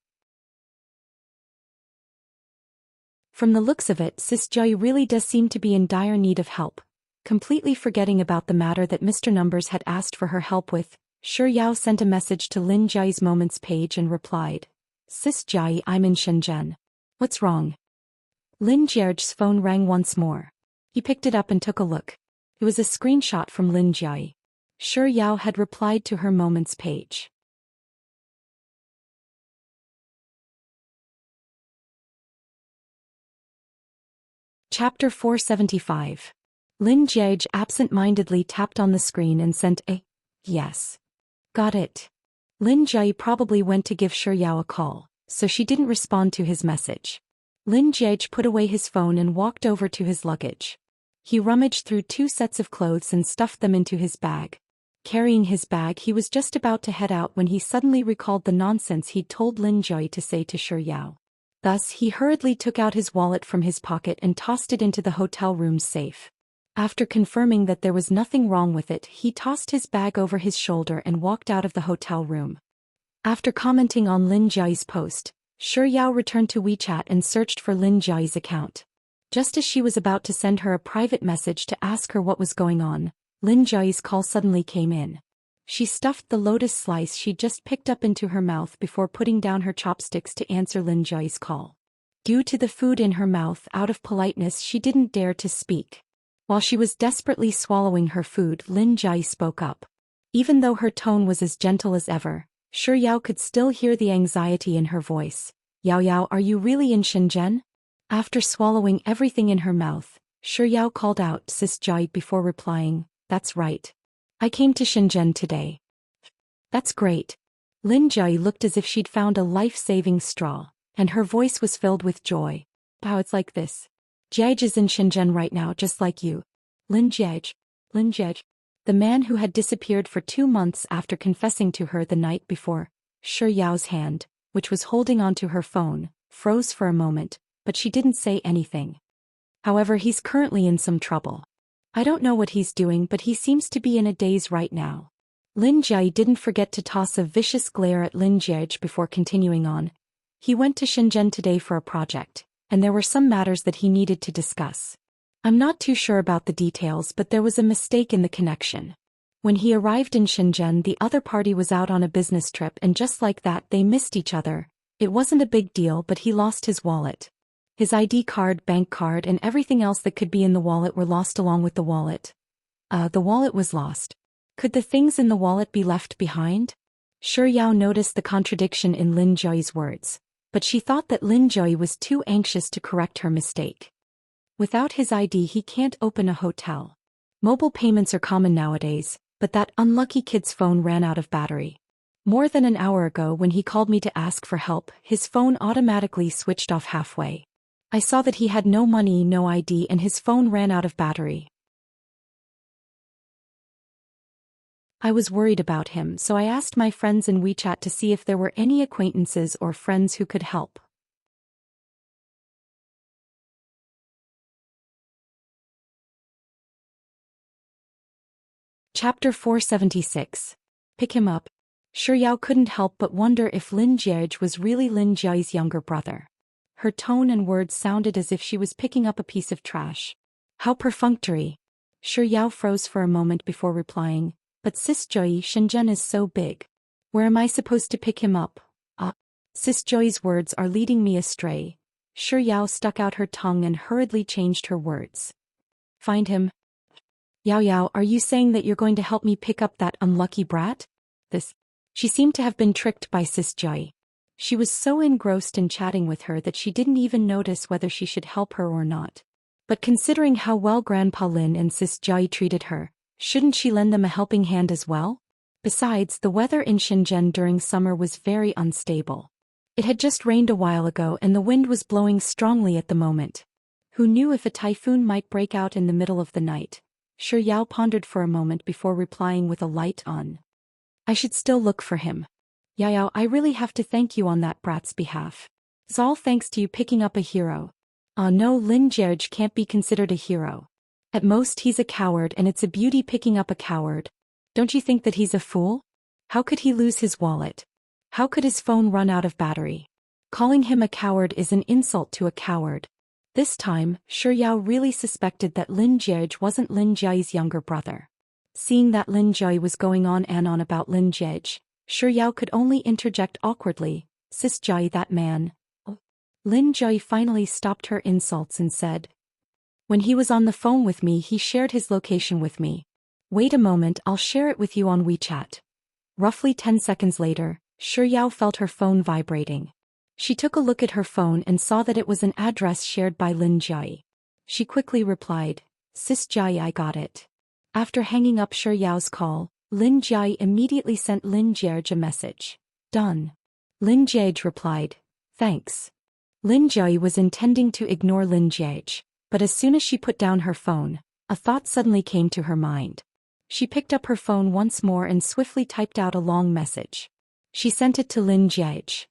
From the looks of it, Sis Jiayi really does seem to be in dire need of help. Completely forgetting about the matter that Mr. Numbers had asked for her help with, Shi Yao sent a message to Lin Jiayi's moments page and replied. Sis Jiayi, I'm in Shenzhen. What's wrong? Lin Jiayi's phone rang once more. He picked it up and took a look. It was a screenshot from Lin Jiayi. Shi Yao had replied to her moments page. Chapter 475. Lin Jiayi absent-mindedly tapped on the screen and sent a yes. Got it. Lin Jiayi probably went to give Shi Yao a call, so she didn't respond to his message. Lin Jiayi put away his phone and walked over to his luggage. He rummaged through 2 sets of clothes and stuffed them into his bag. Carrying his bag, he was just about to head out when he suddenly recalled the nonsense he'd told Lin Jiayi to say to Shi Yao. Thus, he hurriedly took out his wallet from his pocket and tossed it into the hotel room's safe. After confirming that there was nothing wrong with it, he tossed his bag over his shoulder and walked out of the hotel room. After commenting on Lin Jiayi's post, Shi Yao returned to WeChat and searched for Lin Jiayi's account. Just as she was about to send her a private message to ask her what was going on, Lin Jiayi's call suddenly came in. She stuffed the lotus slice she'd just picked up into her mouth before putting down her chopsticks to answer Lin Jiayi's call. Due to the food in her mouth, out of politeness she didn't dare to speak. While she was desperately swallowing her food, Lin Jiayi spoke up. Even though her tone was as gentle as ever, Shi Yao could still hear the anxiety in her voice. Yao Yao, are you really in Shenzhen? After swallowing everything in her mouth, Shi Yao called out Sis Jiayi before replying, that's right. I came to Shenzhen today. That's great. Lin Jiayi looked as if she'd found a life-saving straw, and her voice was filled with joy. Wow, it's like this. Jiayi is in Shenzhen right now, just like you. Lin Jiayi. The man who had disappeared for 2 months after confessing to her the night before. Shi Yao's hand, which was holding onto her phone, froze for a moment, but she didn't say anything. However, he's currently in some trouble. I don't know what he's doing, but he seems to be in a daze right now. Lin Jiayi didn't forget to toss a vicious glare at Lin Jiayi before continuing on. He went to Shenzhen today for a project, and there were some matters that he needed to discuss. I'm not too sure about the details, but there was a mistake in the connection. When he arrived in Shenzhen, the other party was out on a business trip, and just like that they missed each other. It wasn't a big deal, but he lost his wallet. His ID card, bank card, and everything else that could be in the wallet were lost along with the wallet. The wallet was lost. Could the things in the wallet be left behind? Shi Yao noticed the contradiction in Lin Jiayi's words, but she thought that Lin Jiayi was too anxious to correct her mistake. Without his ID, he can't open a hotel. Mobile payments are common nowadays, but that unlucky kid's phone ran out of battery. More than an hour ago, when he called me to ask for help, his phone automatically switched off halfway. I saw that he had no money, no ID, and his phone ran out of battery. I was worried about him, so I asked my friends in WeChat to see if there were any acquaintances or friends who could help. Chapter 476. Pick him up. Shi Yao couldn't help but wonder if Lin Jiayi was really Lin Jiayi's younger brother. Her tone and words sounded as if she was picking up a piece of trash. How perfunctory. Shi Yao froze for a moment before replying, but Sis Joy, Shenzhen is so big. Where am I supposed to pick him up? Sis Joy's words are leading me astray. Shi Yao stuck out her tongue and hurriedly changed her words. Find him. Yao Yao, are you saying that you're going to help me pick up that unlucky brat? She seemed to have been tricked by Sis Joy. She was so engrossed in chatting with her that she didn't even notice whether she should help her or not. But considering how well Grandpa Lin and Sis Joy treated her, shouldn't she lend them a helping hand as well? Besides, the weather in Shenzhen during summer was very unstable. It had just rained a while ago and the wind was blowing strongly at the moment. Who knew if a typhoon might break out in the middle of the night? Shi Yao pondered for a moment before replying with a light on. I should still look for him. Yao Yao, I really have to thank you on that brat's behalf. It's all thanks to you picking up a hero. No, Lin Jierge can't be considered a hero. At most he's a coward, and it's a beauty picking up a coward. Don't you think that he's a fool? How could he lose his wallet? How could his phone run out of battery? Calling him a coward is an insult to a coward. This time, Shi Yao really suspected that Lin Jierge wasn't Lin Jia's younger brother. Seeing that Lin Jia was going on and on about Lin Jierge, Shi Yao could only interject awkwardly, Sis Jia, that man. Lin Jia finally stopped her insults and said, when he was on the phone with me he shared his location with me. Wait a moment, I'll share it with you on WeChat. Roughly 10 seconds later, Shi Yao felt her phone vibrating. She took a look at her phone and saw that it was an address shared by Lin Jia. She quickly replied, Sis Jia, I got it. After hanging up Shi Yao's call, Lin Jia immediately sent Lin Jierge a message. Done. Lin Jierge replied, thanks. Lin Jia was intending to ignore Lin Jierge, but as soon as she put down her phone, a thought suddenly came to her mind. She picked up her phone once more and swiftly typed out a long message. She sent it to Lin Jierge.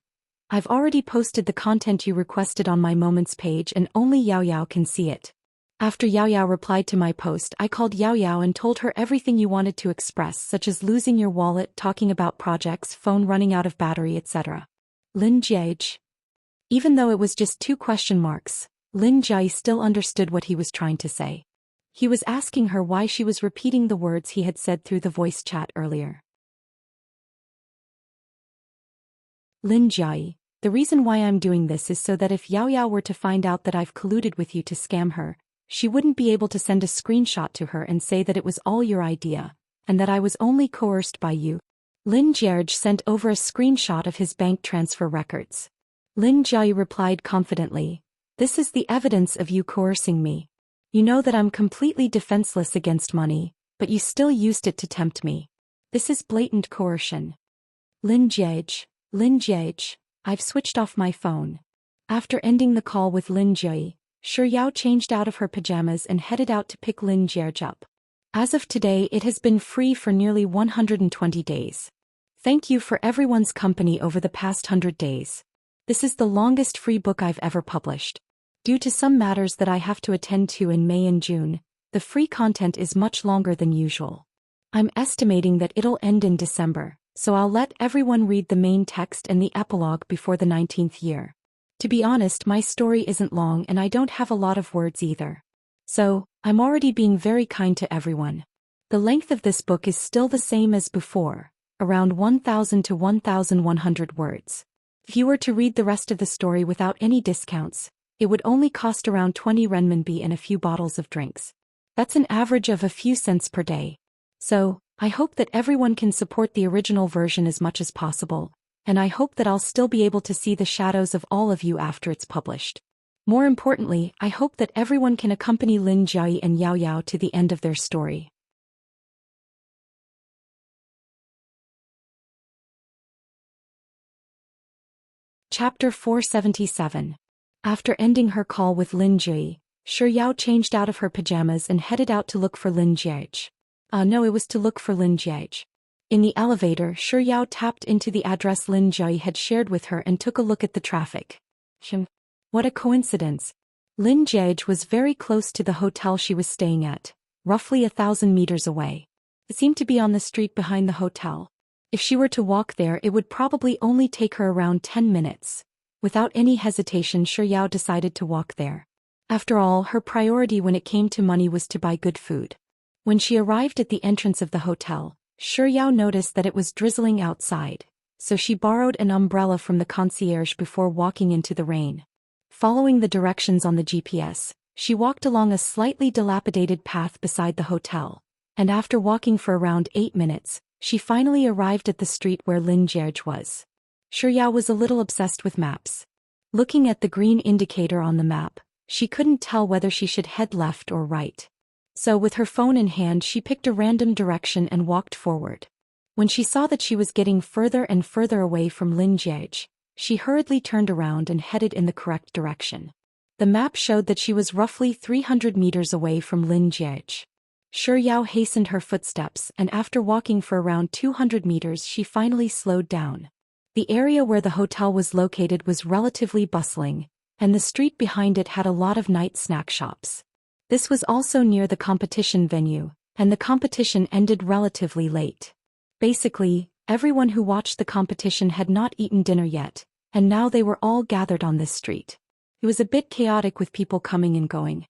I've already posted the content you requested on my Moments page and only Yao Yao can see it. After Yao Yao replied to my post, I called Yao Yao and told her everything you wanted to express, such as losing your wallet, talking about projects, phone running out of battery, etc. Lin Jierge. Even though it was just 2 question marks, Lin Jia still understood what he was trying to say. He was asking her why she was repeating the words he had said through the voice chat earlier. Lin Jia, the reason why I'm doing this is so that if Yao Yao were to find out that I've colluded with you to scam her, she wouldn't be able to send a screenshot to her and say that it was all your idea, and that I was only coerced by you. Lin Jierge sent over a screenshot of his bank transfer records. Lin Jia replied confidently, this is the evidence of you coercing me. You know that I'm completely defenseless against money, but you still used it to tempt me. This is blatant coercion. Lin Jierge, I've switched off my phone. After ending the call with Lin Jia, Shi Yao changed out of her pajamas and headed out to pick Lin Jierge up. As of today, it has been free for nearly 120 days. Thank you for everyone's company over the past 100 days. This is the longest free book I've ever published. Due to some matters that I have to attend to in May and June, the free content is much longer than usual. I'm estimating that it'll end in December, so I'll let everyone read the main text and the epilogue before the 19th year. To be honest, my story isn't long and I don't have a lot of words either. So, I'm already being very kind to everyone. The length of this book is still the same as before, around 1,000 to 1,100 words. If you were to read the rest of the story without any discounts, it would only cost around 20 renminbi and a few bottles of drinks. That's an average of a few cents per day. So, I hope that everyone can support the original version as much as possible, and I hope that I'll still be able to see the shadows of all of you after it's published. More importantly, I hope that everyone can accompany Lin Jia and Yao Yao to the end of their story. Chapter 477. After ending her call with Lin Jia, Shi Yao changed out of her pajamas and headed out to look for Lin Jierge. No, it was to look for Lin Jierge. In the elevator, Shi Yao tapped into the address Lin Jia had shared with her and took a look at the traffic. What a coincidence. Lin Jierge was very close to the hotel she was staying at, roughly 1,000 meters away. It seemed to be on the street behind the hotel. If she were to walk there, it would probably only take her around 10 minutes. Without any hesitation, Shi Yao decided to walk there. After all, her priority when it came to money was to buy good food. When she arrived at the entrance of the hotel, Yao noticed that it was drizzling outside, so she borrowed an umbrella from the concierge before walking into the rain. Following the directions on the GPS, she walked along a slightly dilapidated path beside the hotel, and after walking for around 8 minutes, she finally arrived at the street where Enchanting was. Yao was a little obsessed with maps. Looking at the green indicator on the map, she couldn't tell whether she should head left or right. So with her phone in hand, she picked a random direction and walked forward. When she saw that she was getting further and further away from Enchanting, she hurriedly turned around and headed in the correct direction. The map showed that she was roughly 300 meters away from Enchanting. Yao hastened her footsteps, and after walking for around 200 meters she finally slowed down. The area where the hotel was located was relatively bustling, and the street behind it had a lot of night snack shops. This was also near the competition venue, and the competition ended relatively late. Basically, everyone who watched the competition had not eaten dinner yet, and now they were all gathered on this street. It was a bit chaotic with people coming and going.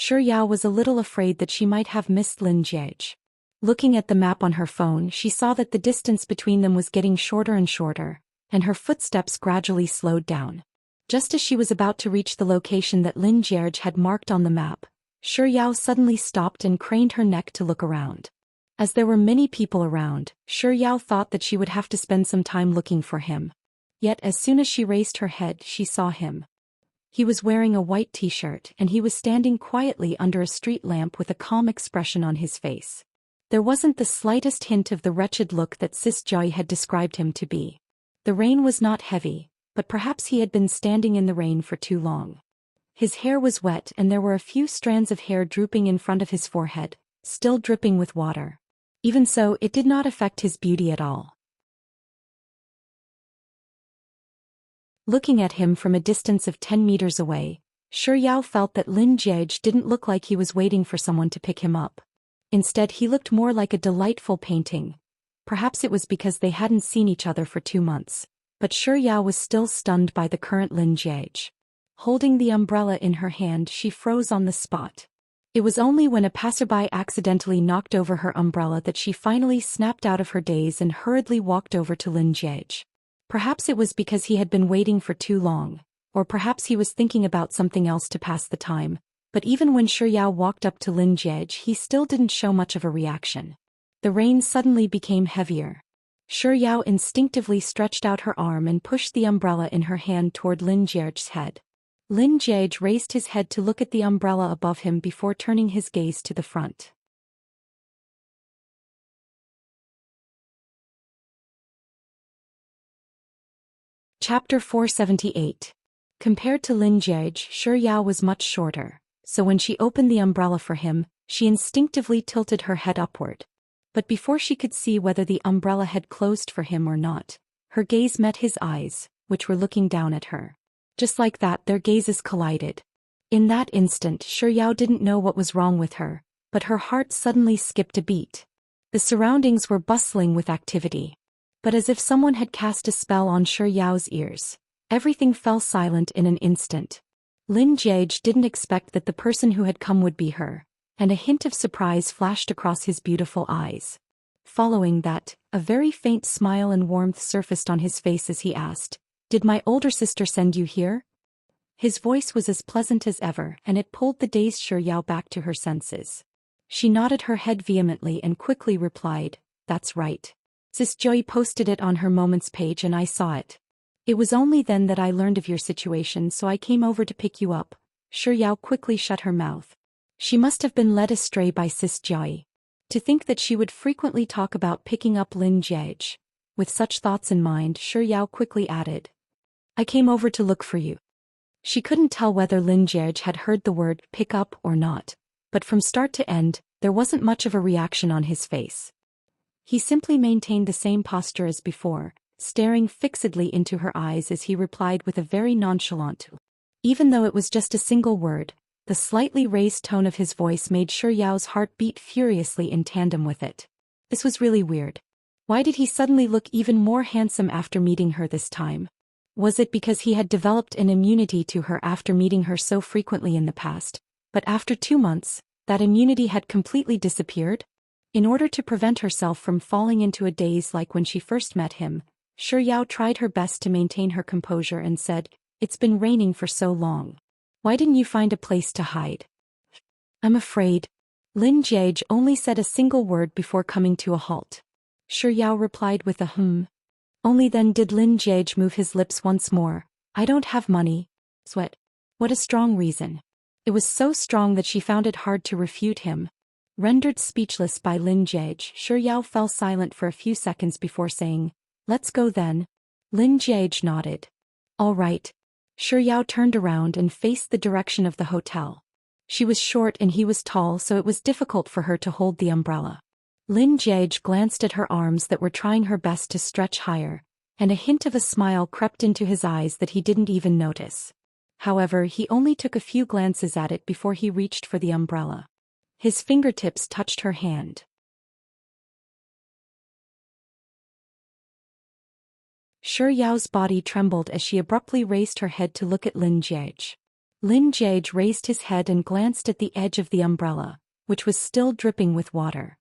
Yao was a little afraid that she might have missed Enchanting. Looking at the map on her phone, she saw that the distance between them was getting shorter and shorter, and her footsteps gradually slowed down. Just as she was about to reach the location that Enchanting had marked on the map, Yao suddenly stopped and craned her neck to look around. As there were many people around, Yao thought that she would have to spend some time looking for him. Yet as soon as she raised her head, she saw him. He was wearing a white t-shirt and he was standing quietly under a street lamp with a calm expression on his face. There wasn't the slightest hint of the wretched look that Sis Joy had described him to be. The rain was not heavy, but perhaps he had been standing in the rain for too long. His hair was wet and there were a few strands of hair drooping in front of his forehead, still dripping with water. Even so, it did not affect his beauty at all. Looking at him from a distance of 10 meters away, Yao felt that Enchanting didn't look like he was waiting for someone to pick him up. Instead, he looked more like a delightful painting. Perhaps it was because they hadn't seen each other for 2 months, but Yao was still stunned by the current Enchanting. Holding the umbrella in her hand, she froze on the spot. It was only when a passerby accidentally knocked over her umbrella that she finally snapped out of her daze and hurriedly walked over to Enchanting. Perhaps it was because he had been waiting for too long, or perhaps he was thinking about something else to pass the time, but even when Yao walked up to Enchanting, he still didn't show much of a reaction. The rain suddenly became heavier. Yao instinctively stretched out her arm and pushed the umbrella in her hand toward Enchanting's head. Enchanting raised his head to look at the umbrella above him before turning his gaze to the front. Chapter 478. Compared to Enchanting, Yao was much shorter, so when she opened the umbrella for him, she instinctively tilted her head upward. But before she could see whether the umbrella had closed for him or not, her gaze met his eyes, which were looking down at her. Just like that, their gazes collided. In that instant, Yao didn't know what was wrong with her, but her heart suddenly skipped a beat. The surroundings were bustling with activity. But as if someone had cast a spell on Yao's ears, everything fell silent in an instant. Enchanting didn't expect that the person who had come would be her, and a hint of surprise flashed across his beautiful eyes. Following that, a very faint smile and warmth surfaced on his face as he asked, "Did my older sister send you here?" His voice was as pleasant as ever, and it pulled the dazed Yao back to her senses. She nodded her head vehemently and quickly replied, "That's right. Sis Joy posted it on her Moments page and I saw it. It was only then that I learned of your situation, so I came over to pick you up." Yao quickly shut her mouth. She must have been led astray by Sis Joy. To think that she would frequently talk about picking up Enchanting. With such thoughts in mind, Yao quickly added, "I came over to look for you." She couldn't tell whether Enchanting had heard the word pick up or not, but from start to end, there wasn't much of a reaction on his face. He simply maintained the same posture as before, staring fixedly into her eyes as he replied with a very nonchalant, even though it was just a single word, the slightly raised tone of his voice made Yao's heart beat furiously in tandem with it. This was really weird. Why did he suddenly look even more handsome after meeting her this time? Was it because he had developed an immunity to her after meeting her so frequently in the past, but after 2 months, that immunity had completely disappeared? In order to prevent herself from falling into a daze like when she first met him, Shi Yao tried her best to maintain her composure and said, "It's been raining for so long. Why didn't you find a place to hide?" "I'm afraid." Lin Jiege only said a single word before coming to a halt. Shi Yao replied with a Only then did Lin Jiege move his lips once more. "I don't have money." Sweat. What a strong reason. It was so strong that she found it hard to refute him. Rendered speechless by Lin Jiege, Shi Yao fell silent for a few seconds before saying, "Let's go then." Lin Jiege nodded. "All right." Shi Yao turned around and faced the direction of the hotel. She was short and he was tall, so it was difficult for her to hold the umbrella. Lin Jiege glanced at her arms that were trying her best to stretch higher, and a hint of a smile crept into his eyes that he didn't even notice. However, he only took a few glances at it before he reached for the umbrella. His fingertips touched her hand. Shi Yao's body trembled as she abruptly raised her head to look at Lin Jiege. Lin Jiege raised his head and glanced at the edge of the umbrella, which was still dripping with water.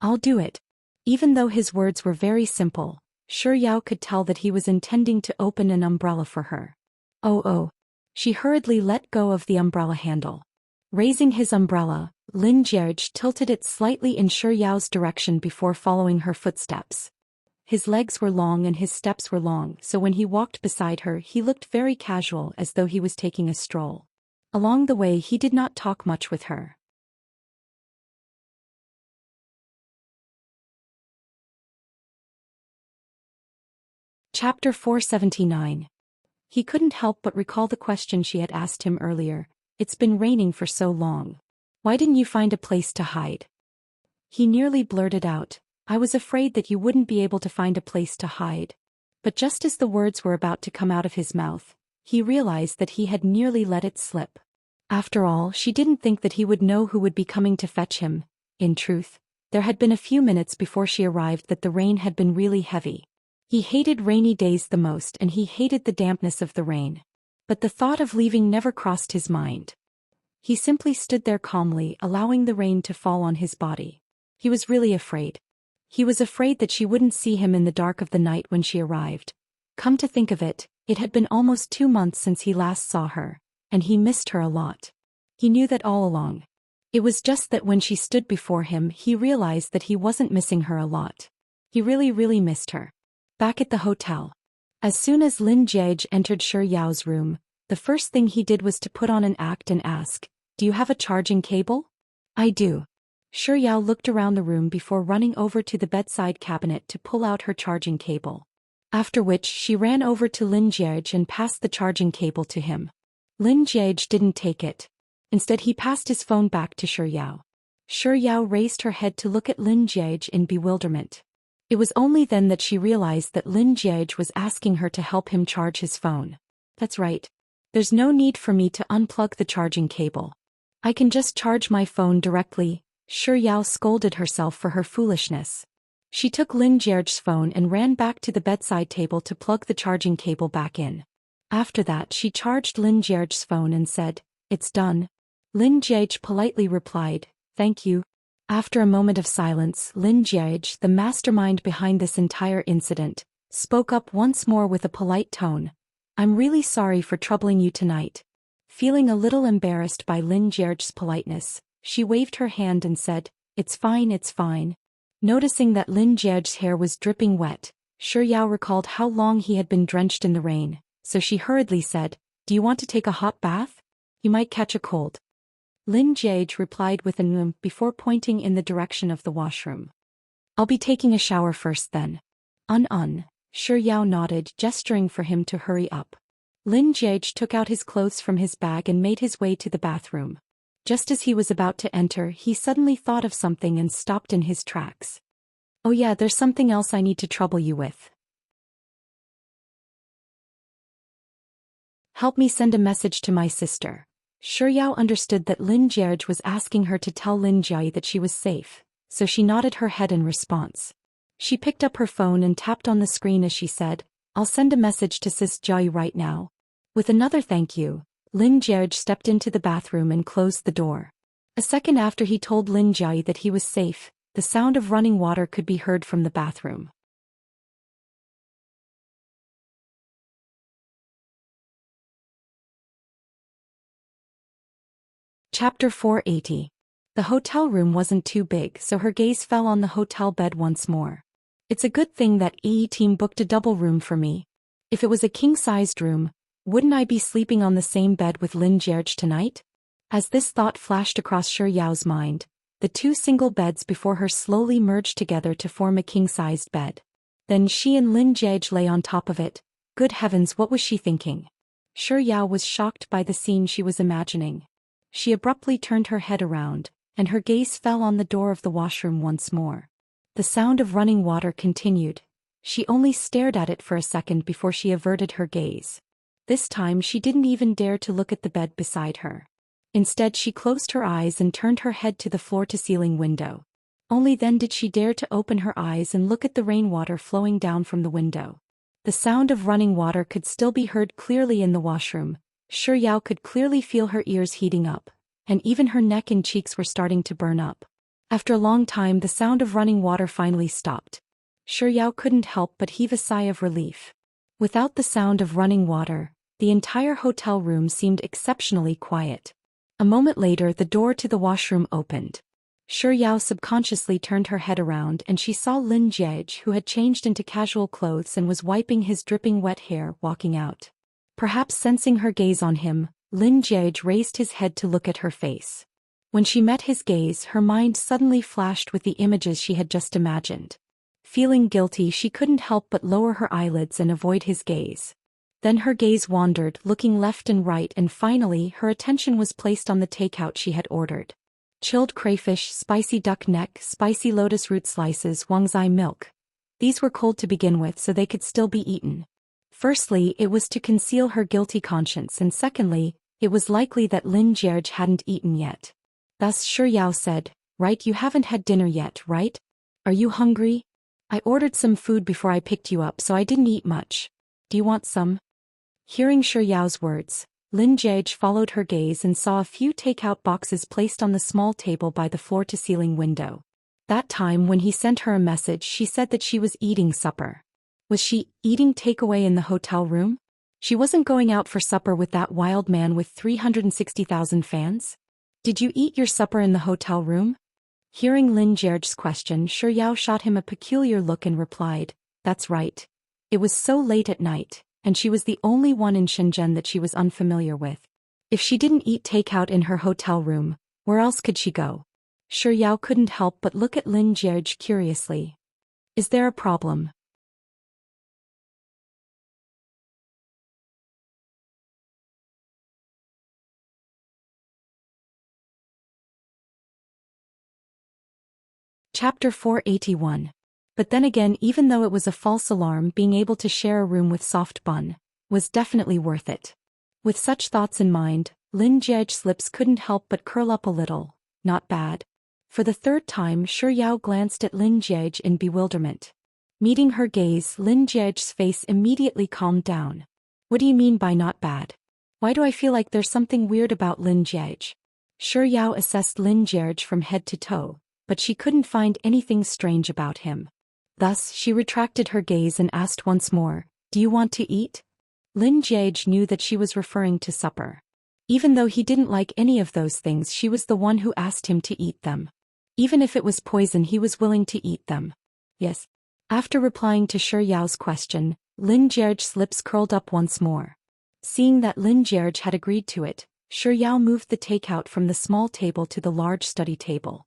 "I'll do it." Even though his words were very simple, Shi Yao could tell that he was intending to open an umbrella for her. Oh. She hurriedly let go of the umbrella handle. Raising his umbrella, Lin Jiege tilted it slightly in Shi Yao's direction before following her footsteps. His legs were long and his steps were long, so when he walked beside her he looked very casual, as though he was taking a stroll. Along the way he did not talk much with her. Chapter 479. He couldn't help but recall the question she had asked him earlier. "It's been raining for so long. Why didn't you find a place to hide?" He nearly blurted out, "I was afraid that you wouldn't be able to find a place to hide." But just as the words were about to come out of his mouth, he realized that he had nearly let it slip. After all, she didn't think that he would know who would be coming to fetch him. In truth, there had been a few minutes before she arrived that the rain had been really heavy. He hated rainy days the most, and he hated the dampness of the rain. But the thought of leaving never crossed his mind. He simply stood there calmly, allowing the rain to fall on his body. He was really afraid. He was afraid that she wouldn't see him in the dark of the night when she arrived. Come to think of it, it had been almost 2 months since he last saw her, and he missed her a lot. He knew that all along. It was just that when she stood before him he realized that he wasn't missing her a lot. He really missed her. Back at the hotel. As soon as Lin Jiege entered Shi Yao's room, the first thing he did was to put on an act and ask, "Do you have a charging cable?" "I do." Shi Yao looked around the room before running over to the bedside cabinet to pull out her charging cable. After which she ran over to Lin Jiege and passed the charging cable to him. Lin Jiege didn't take it. Instead he passed his phone back to Shi Yao. Shi Yao raised her head to look at Lin Jiege in bewilderment. It was only then that she realized that Lin Jiege was asking her to help him charge his phone. "That's right. There's no need for me to unplug the charging cable. I can just charge my phone directly." Shi Yao scolded herself for her foolishness. She took Lin Jiege's phone and ran back to the bedside table to plug the charging cable back in. After that she charged Lin Jiege's phone and said, "It's done." Lin Jiege politely replied, "Thank you." After a moment of silence, Lin Jiege, the mastermind behind this entire incident, spoke up once more with a polite tone. "I'm really sorry for troubling you tonight." Feeling a little embarrassed by Lin Jiege's politeness, she waved her hand and said, It's fine. Noticing that Lin Jiege's hair was dripping wet, Shi Yao recalled how long he had been drenched in the rain, so she hurriedly said, "Do you want to take a hot bath? You might catch a cold." Lin Jiege replied with an before pointing in the direction of the washroom. "I'll be taking a shower first then." Shi Yao nodded, gesturing for him to hurry up. Lin Jiege took out his clothes from his bag and made his way to the bathroom. Just as he was about to enter, he suddenly thought of something and stopped in his tracks. "Oh yeah, there's something else I need to trouble you with. Help me send a message to my sister." Shi Yao understood that Lin Jiege was asking her to tell Lin Jie that she was safe, so she nodded her head in response. She picked up her phone and tapped on the screen as she said, I'll send a message to Sis Jiayi right now. With another thank you, Lin Jie stepped into the bathroom and closed the door. A second after he told Lin Jiayi that he was safe, the sound of running water could be heard from the bathroom. Chapter 480. The hotel room wasn't too big, so her gaze fell on the hotel bed once more. It's a good thing that EE team booked a double room for me. If it was a king-sized room, wouldn't I be sleeping on the same bed with Lin Jie tonight? As this thought flashed across Shi Yao's mind, the two single beds before her slowly merged together to form a king-sized bed. Then she and Lin Jie lay on top of it. Good heavens, what was she thinking? Shi Yao was shocked by the scene she was imagining. She abruptly turned her head around, and her gaze fell on the door of the washroom once more. The sound of running water continued. She only stared at it for a second before she averted her gaze. This time she didn't even dare to look at the bed beside her. Instead she closed her eyes and turned her head to the floor-to-ceiling window. Only then did she dare to open her eyes and look at the rainwater flowing down from the window. The sound of running water could still be heard clearly in the washroom. Shi Yao could clearly feel her ears heating up, and even her neck and cheeks were starting to burn up. After a long time the sound of running water finally stopped. Shi Yao couldn't help but heave a sigh of relief. Without the sound of running water, the entire hotel room seemed exceptionally quiet. A moment later the door to the washroom opened. Shi Yao subconsciously turned her head around and she saw Lin Jie, who had changed into casual clothes and was wiping his dripping wet hair, walking out. Perhaps sensing her gaze on him, Lin Jie raised his head to look at her face. When she met his gaze, her mind suddenly flashed with the images she had just imagined. Feeling guilty, she couldn't help but lower her eyelids and avoid his gaze. Then her gaze wandered, looking left and right, and finally her attention was placed on the takeout she had ordered. Chilled crayfish, spicy duck neck, spicy lotus root slices, wangzai milk. These were cold to begin with, so they could still be eaten. Firstly, it was to conceal her guilty conscience, and secondly, it was likely that Lin Jie hadn't eaten yet. Thus Shi Yao said, "Right, you haven't had dinner yet, right? Are you hungry? I ordered some food before I picked you up, so I didn't eat much. Do you want some?" Hearing Shi Yao's words, Lin Jie followed her gaze and saw a few takeout boxes placed on the small table by the floor-to-ceiling window. That time when he sent her a message, she said that she was eating supper. Was she eating takeaway in the hotel room? She wasn't going out for supper with that wild man with 360,000 fans? Did you eat your supper in the hotel room? Hearing Lin Jie's question, Shi Yao shot him a peculiar look and replied, "That's right. It was so late at night, and she was the only one in Shenzhen that she was unfamiliar with. If she didn't eat takeout in her hotel room, where else could she go?" Shi Yao couldn't help but look at Lin Jie curiously. "Is there a problem?" Chapter 481. But then again, even though it was a false alarm, being able to share a room with Soft Bun was definitely worth it. With such thoughts in mind, Lin Jie's lips couldn't help but curl up a little. Not bad. For the third time, Shi Yao glanced at Lin Jie in bewilderment. Meeting her gaze, Lin Jie's face immediately calmed down. "What do you mean by not bad? Why do I feel like there's something weird about Lin Jie?" Shi Yao assessed Lin Jie from head to toe, but she couldn't find anything strange about him. Thus, she retracted her gaze and asked once more, "Do you want to eat?" Lin Jie knew that she was referring to supper. Even though he didn't like any of those things, she was the one who asked him to eat them. Even if it was poison, he was willing to eat them. Yes. After replying to Shi Yao's question, Lin Jie's lips curled up once more. Seeing that Lin Jie had agreed to it, Shi Yao moved the takeout from the small table to the large study table.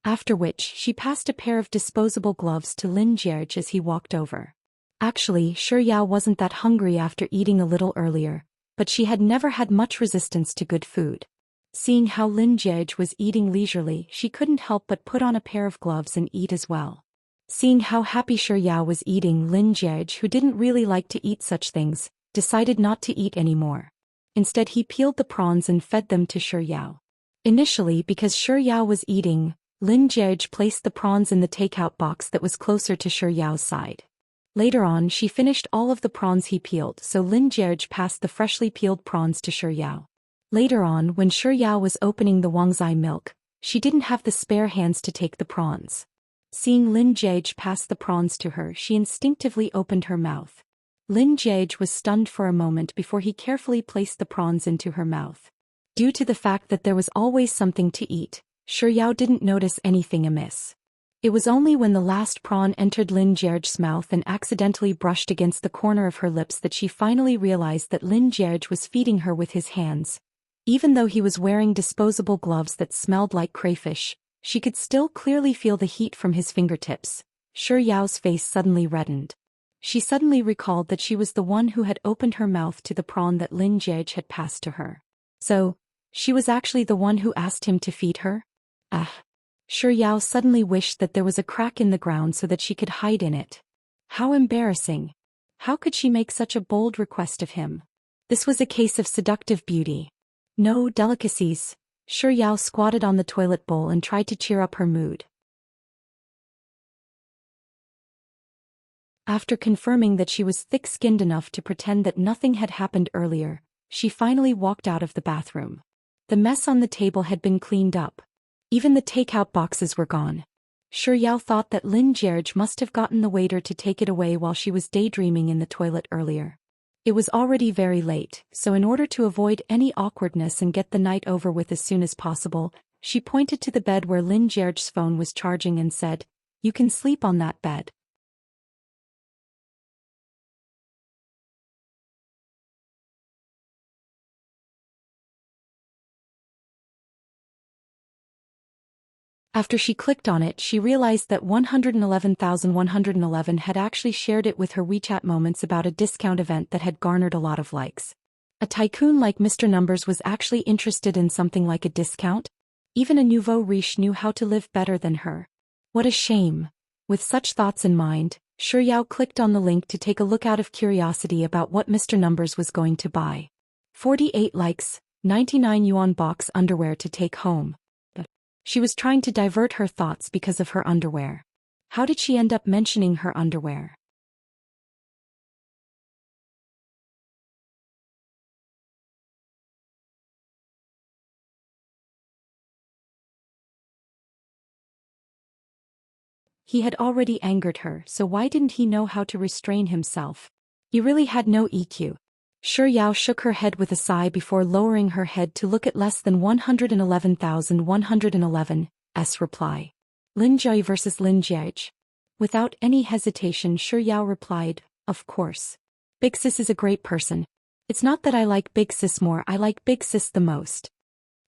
After which, she passed a pair of disposable gloves to Lin Jie as he walked over. Actually, Shi Yao wasn't that hungry after eating a little earlier, but she had never had much resistance to good food. Seeing how Lin Jie was eating leisurely, she couldn't help but put on a pair of gloves and eat as well. Seeing how happy Shi Yao was eating, Lin Jie, who didn't really like to eat such things, decided not to eat anymore. Instead, he peeled the prawns and fed them to Shi Yao. Initially, because Shi Yao was eating, Lin Jie placed the prawns in the takeout box that was closer to Shi Yao's side. Later on she finished all of the prawns he peeled, so Lin Jierge passed the freshly peeled prawns to Shi Yao. Later on, when Shi Yao was opening the Wangzai milk, she didn't have the spare hands to take the prawns. Seeing Lin Jierge pass the prawns to her, she instinctively opened her mouth. Lin Jierge was stunned for a moment before he carefully placed the prawns into her mouth. Due to the fact that there was always something to eat, Shi Yao didn't notice anything amiss. It was only when the last prawn entered Lin Jierge's mouth and accidentally brushed against the corner of her lips that she finally realized that Lin Jierge was feeding her with his hands. Even though he was wearing disposable gloves that smelled like crayfish, she could still clearly feel the heat from his fingertips. Shi Yao's face suddenly reddened. She suddenly recalled that she was the one who had opened her mouth to the prawn that Lin Jierge had passed to her. So, she was actually the one who asked him to feed her? Shi Yao suddenly wished that there was a crack in the ground so that she could hide in it. How embarrassing. How could she make such a bold request of him? This was a case of seductive beauty. No delicacies. Shi Yao squatted on the toilet bowl and tried to cheer up her mood. After confirming that she was thick-skinned enough to pretend that nothing had happened earlier, she finally walked out of the bathroom. The mess on the table had been cleaned up. Even the takeout boxes were gone. Shi Yao thought that Lin Jierge must have gotten the waiter to take it away while she was daydreaming in the toilet earlier. It was already very late, so in order to avoid any awkwardness and get the night over with as soon as possible, she pointed to the bed where Lin Jierge's phone was charging and said, "You can sleep on that bed." After she clicked on it, she realized that 111,111 had actually shared it with her WeChat moments about a discount event that had garnered a lot of likes. A tycoon like Mr. Numbers was actually interested in something like a discount? Even a nouveau riche knew how to live better than her. What a shame. With such thoughts in mind, Shi Yao clicked on the link to take a look out of curiosity about what Mr. Numbers was going to buy. 48 likes, 99 yuan box underwear to take home. She was trying to divert her thoughts because of her underwear. How did she end up mentioning her underwear? He had already angered her, so why didn't he know how to restrain himself? He really had no EQ. Shi Yao shook her head with a sigh before lowering her head to look at less than 111,111's reply. Lin Jie versus Lin Jierge. Without any hesitation, Shi Yao replied, "Of course. Big Sis is a great person. It's not that I like Big Sis more, I like Big Sis the most."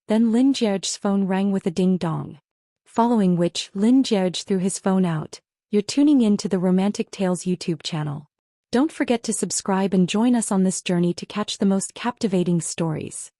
Then Lin Jierge's phone rang with a ding-dong. Following which, Lin Jierge threw his phone out. "You're tuning in to the Romantic Tales YouTube channel. Don't forget to subscribe and join us on this journey to catch the most captivating stories.